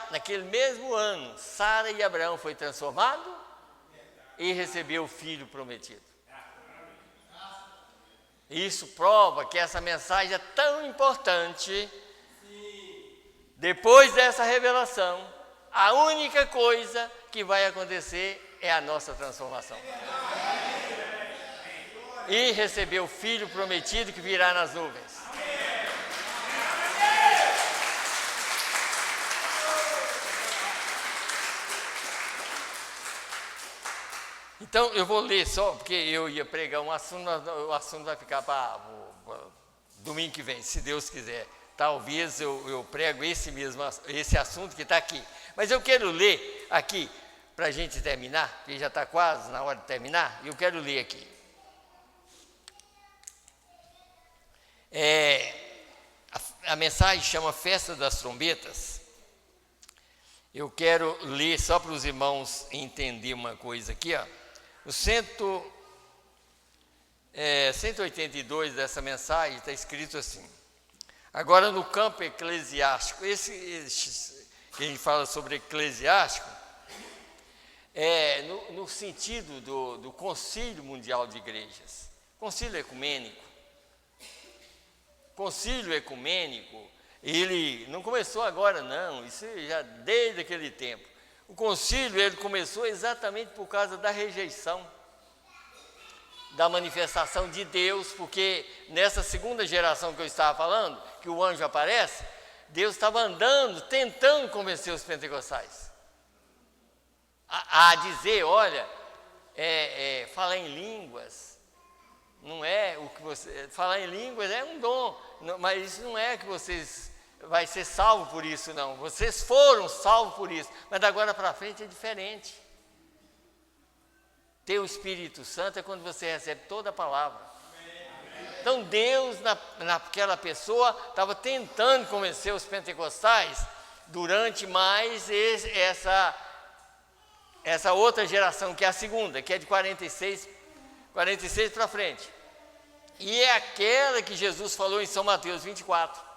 Naquele mesmo ano, Sara e Abraão foi transformado e recebeu o filho prometido. Isso prova que essa mensagem é tão importante. Depois dessa revelação, a única coisa que vai acontecer é a nossa transformação. E receber o filho prometido que virá nas nuvens. Então, eu vou ler só, porque eu ia pregar um assunto, o assunto vai ficar para domingo que vem, se Deus quiser. Talvez eu prego esse assunto que está aqui. Mas eu quero ler aqui, para a gente terminar, porque já está quase na hora de terminar, e eu quero ler aqui. A mensagem chama Festa das Trombetas. Eu quero ler só para os irmãos entenderem uma coisa aqui, ó. O 182 dessa mensagem está escrito assim: agora no campo eclesiástico, esse que a gente fala sobre eclesiástico, no sentido do Concílio Mundial de Igrejas, Concílio Ecumênico. Concílio Ecumênico, ele não começou agora não, isso já desde aquele tempo. O concílio ele começou exatamente por causa da rejeição da manifestação de Deus, porque nessa segunda geração que eu estava falando, que o anjo aparece, Deus estava andando, tentando convencer os pentecostais a dizer, olha, falar em línguas, não é o que você... Falar em línguas é um dom, mas isso não é que vocês vai ser salvo por isso, não. Vocês foram salvos por isso, mas da agora para frente é diferente. Ter o Espírito Santo é quando você recebe toda a palavra. Então Deus, naquela pessoa, estava tentando convencer os pentecostais durante mais essa outra geração, que é a segunda, que é de 46 para frente. E é aquela que Jesus falou em São Mateus 24.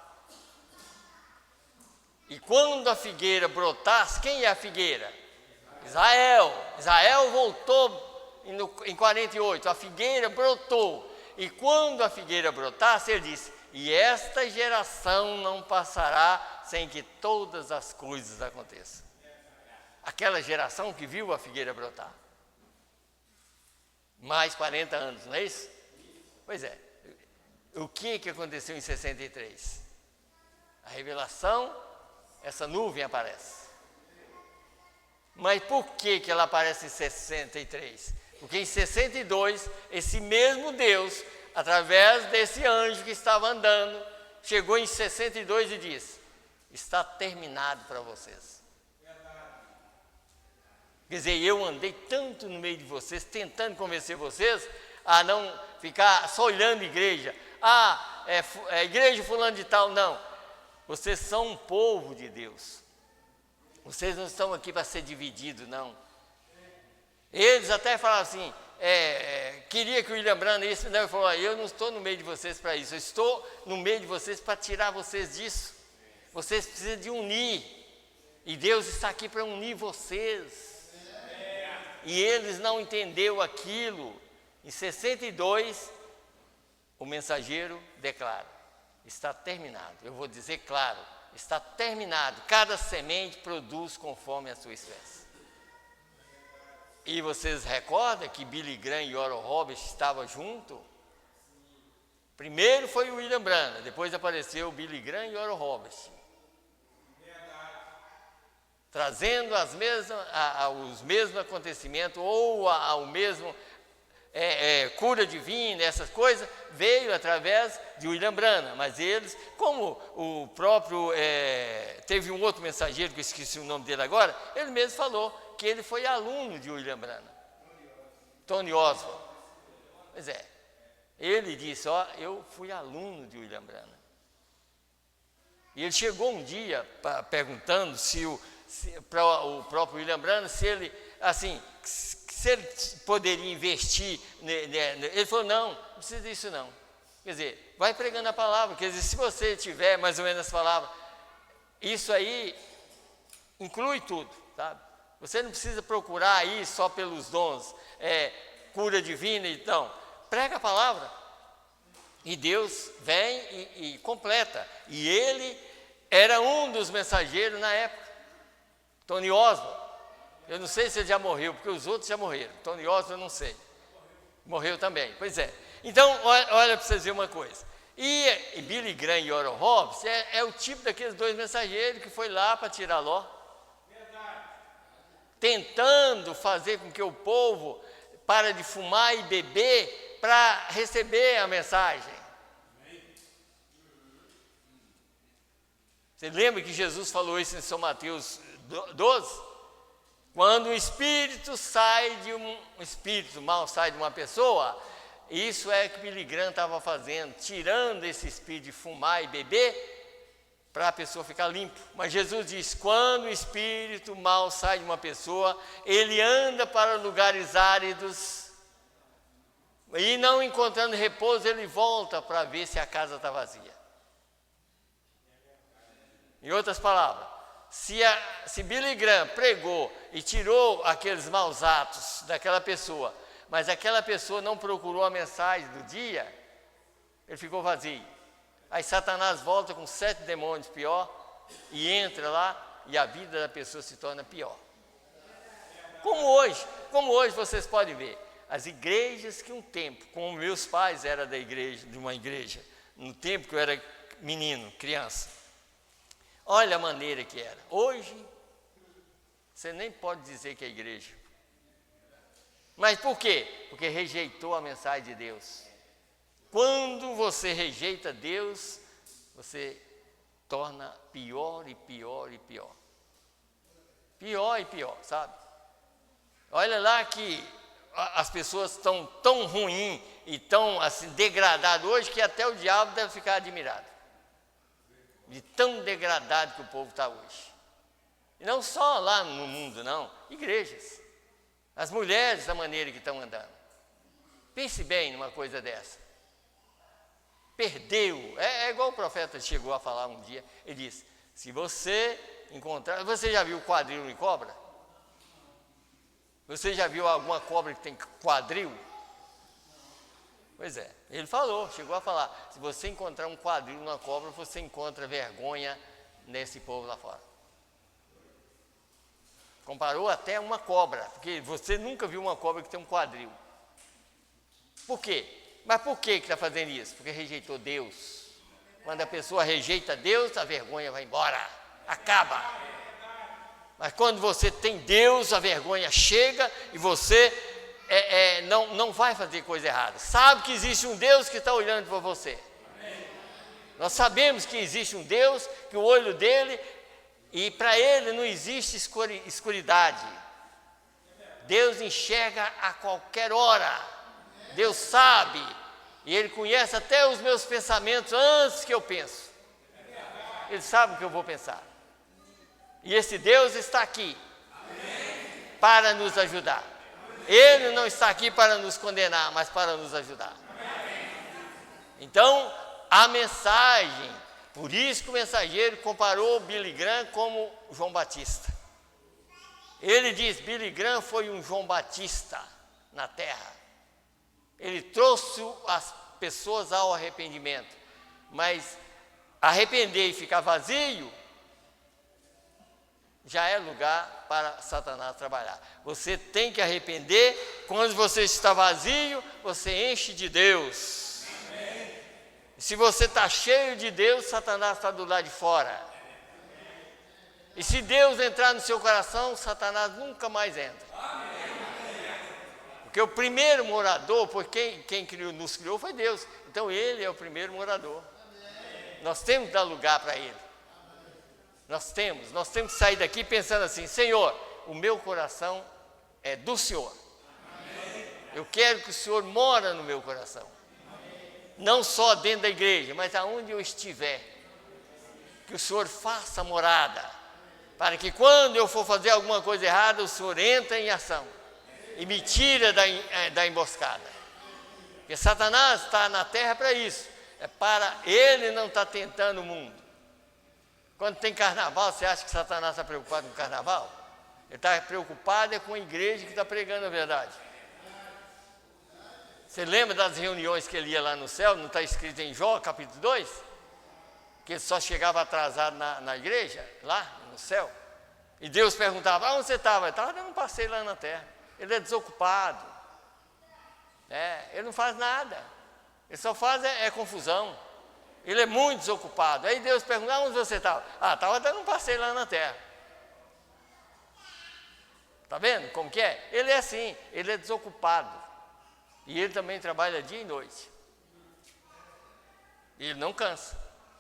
E quando a figueira brotasse, quem é a figueira? Israel. Israel voltou em 48, a figueira brotou. E quando a figueira brotasse, ele disse, e esta geração não passará sem que todas as coisas aconteçam. Aquela geração que viu a figueira brotar. Mais 40 anos, não é isso? Pois é. O que aconteceu em 63? A revelação, essa nuvem aparece. Mas por que ela aparece em 63? Porque em 62, esse mesmo Deus, através desse anjo que estava andando, chegou em 62 e disse, está terminado para vocês. Quer dizer, eu andei tanto no meio de vocês, tentando convencer vocês a não ficar só olhando igreja. É igreja fulano de tal, não. Vocês são um povo de Deus. Vocês não estão aqui para ser divididos, não. Eles até falaram assim, queria que o William Branham isso, não, ele falou, eu não estou no meio de vocês para isso, eu estou no meio de vocês para tirar vocês disso. Vocês precisam de unir, e Deus está aqui para unir vocês. E eles não entenderam aquilo. Em 62, o mensageiro declara, está terminado. Eu vou dizer claro, está terminado. Cada semente produz conforme a sua espécie. E vocês recordam que Billy Graham e Oral Roberts estavam juntos? Primeiro foi o William Branham, depois apareceu o Billy Graham e Oral Roberts. Trazendo os mesmos acontecimentos, ou o mesmo cura divina, essas coisas, veio através de William Branham. Mas eles, como o próprio, teve um outro mensageiro, que eu esqueci o nome dele agora, ele mesmo falou que ele foi aluno de William Branham, Tony Oswald. Pois é, ele disse, eu fui aluno de William Branham. E ele chegou um dia perguntando para o próprio William Branham, se ele poderia investir, ele falou, não precisa disso não. Quer dizer, vai pregando a palavra, quer dizer, se você tiver mais ou menos as palavras, isso aí inclui tudo, sabe? Você não precisa procurar aí só pelos dons, cura divina, então, prega a palavra, e Deus vem e completa, e ele era um dos mensageiros na época. Tony Oswald, eu não sei se ele já morreu, porque os outros já morreram. Tony Oswald eu não sei. Morreu também, pois é. Então, olha para vocês verem uma coisa. E Billy Graham e Oral Roberts é o tipo daqueles dois mensageiros que foi lá para tirar Ló. Tentando fazer com que o povo para de fumar e beber para receber a mensagem. Você lembra que Jesus falou isso em São Mateus 12? Quando um espírito mal sai de uma pessoa, isso é que Billy Graham estava fazendo, tirando esse espírito de fumar e beber, para a pessoa ficar limpa. Mas Jesus diz, quando o espírito mal sai de uma pessoa, ele anda para lugares áridos, e não encontrando repouso, ele volta para ver se a casa está vazia. Em outras palavras, se Billy Graham pregou e tirou aqueles maus atos daquela pessoa, mas aquela pessoa não procurou a mensagem do dia, ele ficou vazio. Aí Satanás volta com 7 demônios pior e entra lá e a vida da pessoa se torna pior. Como hoje vocês podem ver, as igrejas que um tempo, como meus pais eram de uma igreja, no tempo que eu era menino, criança, olha a maneira que era. Hoje, você nem pode dizer que é igreja. Mas por quê? Porque rejeitou a mensagem de Deus. Quando você rejeita Deus, você torna pior e pior e pior. Pior e pior, sabe? Olha lá que as pessoas estão tão ruins e tão assim degradadas hoje que até o diabo deve ficar admirado. De tão degradado que o povo está hoje. E não só lá no mundo, não. Igrejas. As mulheres da maneira que estão andando. Pense bem numa coisa dessa. Perdeu. É igual o profeta chegou a falar um dia. Ele disse, se você encontrar... Você já viu quadril em cobra? Você já viu alguma cobra que tem quadril? Pois é. Ele falou, chegou a falar. Se você encontrar um quadril numa cobra, você encontra vergonha nesse povo lá fora. Comparou até uma cobra. Porque você nunca viu uma cobra que tem um quadril. Por quê? Mas por que está fazendo isso? Porque rejeitou Deus. Quando a pessoa rejeita Deus, a vergonha vai embora, acaba. Mas quando você tem Deus, a vergonha chega e você não vai fazer coisa errada. Sabe que existe um Deus que está olhando para você. Nós sabemos que existe um Deus, que o olho dele, e para ele não existe escuridade. Deus enxerga a qualquer hora. Deus sabe, e Ele conhece até os meus pensamentos antes que eu penso. Ele sabe o que eu vou pensar. E esse Deus está aqui para nos ajudar. Ele não está aqui para nos condenar, mas para nos ajudar. Então, a mensagem, por isso que o mensageiro comparou Billy Graham como João Batista. Ele diz, Billy Graham foi um João Batista na terra. Ele trouxe as pessoas ao arrependimento, mas arrepender e ficar vazio já é lugar para Satanás trabalhar. Você tem que arrepender. Quando você está vazio, você enche de Deus. Amém. Se você está cheio de Deus, Satanás está do lado de fora. E se Deus entrar no seu coração, Satanás nunca mais entra. Porque o primeiro morador, porque quem nos criou foi Deus. Então Ele é o primeiro morador. Nós temos que dar lugar para Ele. Nós temos que sair daqui pensando assim, Senhor, o meu coração é do Senhor. Eu quero que o Senhor mora no meu coração. Não só dentro da igreja, mas aonde eu estiver. Que o Senhor faça morada. Para que quando eu for fazer alguma coisa errada, o Senhor entre em ação. E me tira da emboscada. Porque Satanás está na terra para isso. É para ele não estar tentando o mundo. Quando tem carnaval, você acha que Satanás está preocupado com o carnaval? Ele está preocupado com a igreja que está pregando a verdade. Você lembra das reuniões que ele ia lá no céu? Não está escrito em Jó, capítulo 2? Que ele só chegava atrasado na igreja, lá no céu. E Deus perguntava, onde você estava? Ele estava dando um passeio lá na terra. Ele é desocupado, ele não faz nada, ele só faz confusão, ele é muito desocupado. Aí Deus pergunta, onde você estava? Estava dando um passeio lá na terra. Está vendo como que é? Ele é assim, ele é desocupado. E ele também trabalha dia e noite. E ele não cansa.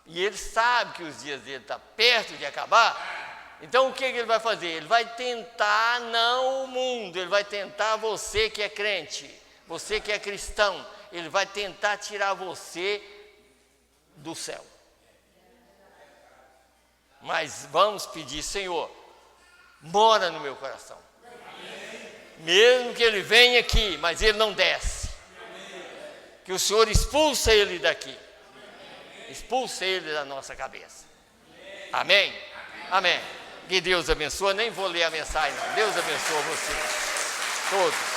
E ele sabe que os dias dele estão perto de acabar. Então o que ele vai fazer? Ele vai tentar não o mundo, ele vai tentar você que é crente, você que é cristão. Ele vai tentar tirar você do céu. Mas vamos pedir, Senhor, mora no meu coração. Mesmo que ele venha aqui, mas ele não desce. Que o Senhor expulsa ele daqui. Expulsa ele da nossa cabeça. Amém? Amém. Que Deus abençoe. Nem vou ler a mensagem, não. Deus abençoe vocês. Todos.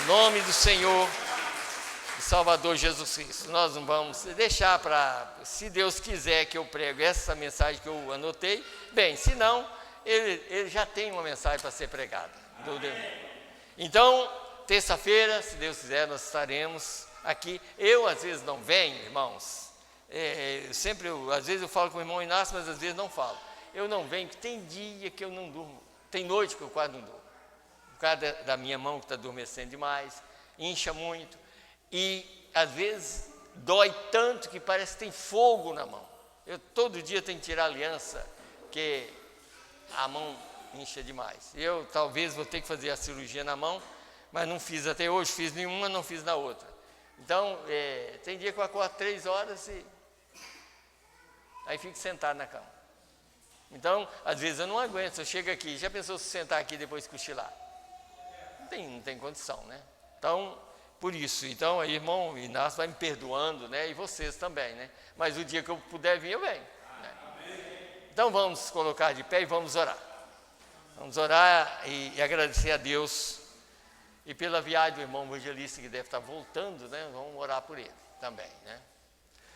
Em nome do Senhor e Salvador Jesus Cristo. Nós não vamos deixar para, se Deus quiser que eu prego essa mensagem que eu anotei, bem, se não, ele já tem uma mensagem para ser pregada. Então, terça-feira, se Deus quiser, nós estaremos aqui. Eu às vezes não venho, irmãos. Às vezes eu falo com o irmão Inácio, mas às vezes não falo. Eu não venho, porque tem dia que eu não durmo. Tem noite que eu quase não durmo. Por causa da minha mão que está adormecendo demais, incha muito. E às vezes dói tanto que parece que tem fogo na mão. Eu todo dia tenho que tirar a aliança, porque a mão incha demais. Eu talvez vou ter que fazer a cirurgia na mão, mas não fiz até hoje, fiz nenhuma, não fiz na outra. Então, tem dia que eu acordo 3 horas e aí fico sentado na cama. Então, às vezes eu não aguento, se eu chego aqui, já pensou se sentar aqui depois cochilar? Não tem condição, né? Então, por isso, então, aí, irmão Inácio vai me perdoando, né? E vocês também, né? Mas o dia que eu puder vir, eu venho. Né? Então, vamos colocar de pé e vamos orar. Vamos orar e agradecer a Deus. E pela viagem do irmão evangelista que deve estar voltando, né? Vamos orar por ele também, né?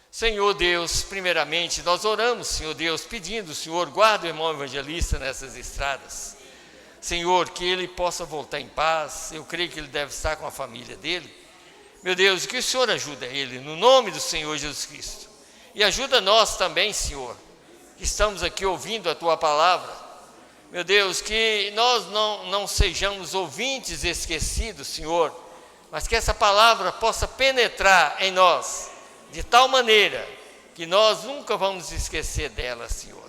Senhor Deus, primeiramente, nós oramos, Senhor Deus, pedindo, Senhor, guarda o irmão evangelista nessas estradas. Senhor, que ele possa voltar em paz. Eu creio que ele deve estar com a família dele. Meu Deus, que o Senhor ajude ele, no nome do Senhor Jesus Cristo. E ajuda nós também, Senhor, que estamos aqui ouvindo a Tua palavra. Meu Deus, que nós não sejamos ouvintes esquecidos, Senhor, mas que essa palavra possa penetrar em nós, de tal maneira que nós nunca vamos esquecer dela, Senhor.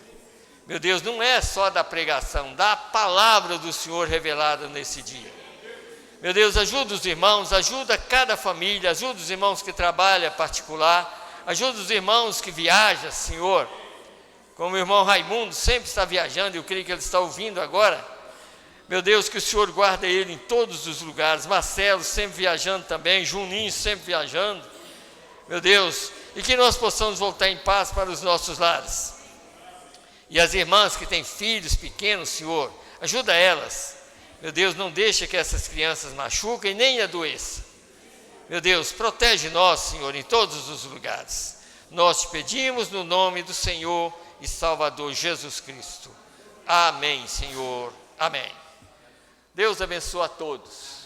Meu Deus, não é só da pregação, da palavra do Senhor revelada nesse dia. Meu Deus, ajuda os irmãos, ajuda cada família, ajuda os irmãos que trabalham particular, ajuda os irmãos que viajam, Senhor. Como o irmão Raimundo sempre está viajando, eu creio que ele está ouvindo agora. Meu Deus, que o Senhor guarde ele em todos os lugares. Marcelo sempre viajando também, Juninho sempre viajando. Meu Deus, e que nós possamos voltar em paz para os nossos lares. E as irmãs que têm filhos pequenos, Senhor, ajuda elas. Meu Deus, não deixa que essas crianças machuquem nem adoeçam. Meu Deus, protege nós, Senhor, em todos os lugares. Nós te pedimos no nome do Senhor e Salvador Jesus Cristo. Amém, Senhor. Amém. Deus abençoe a todos.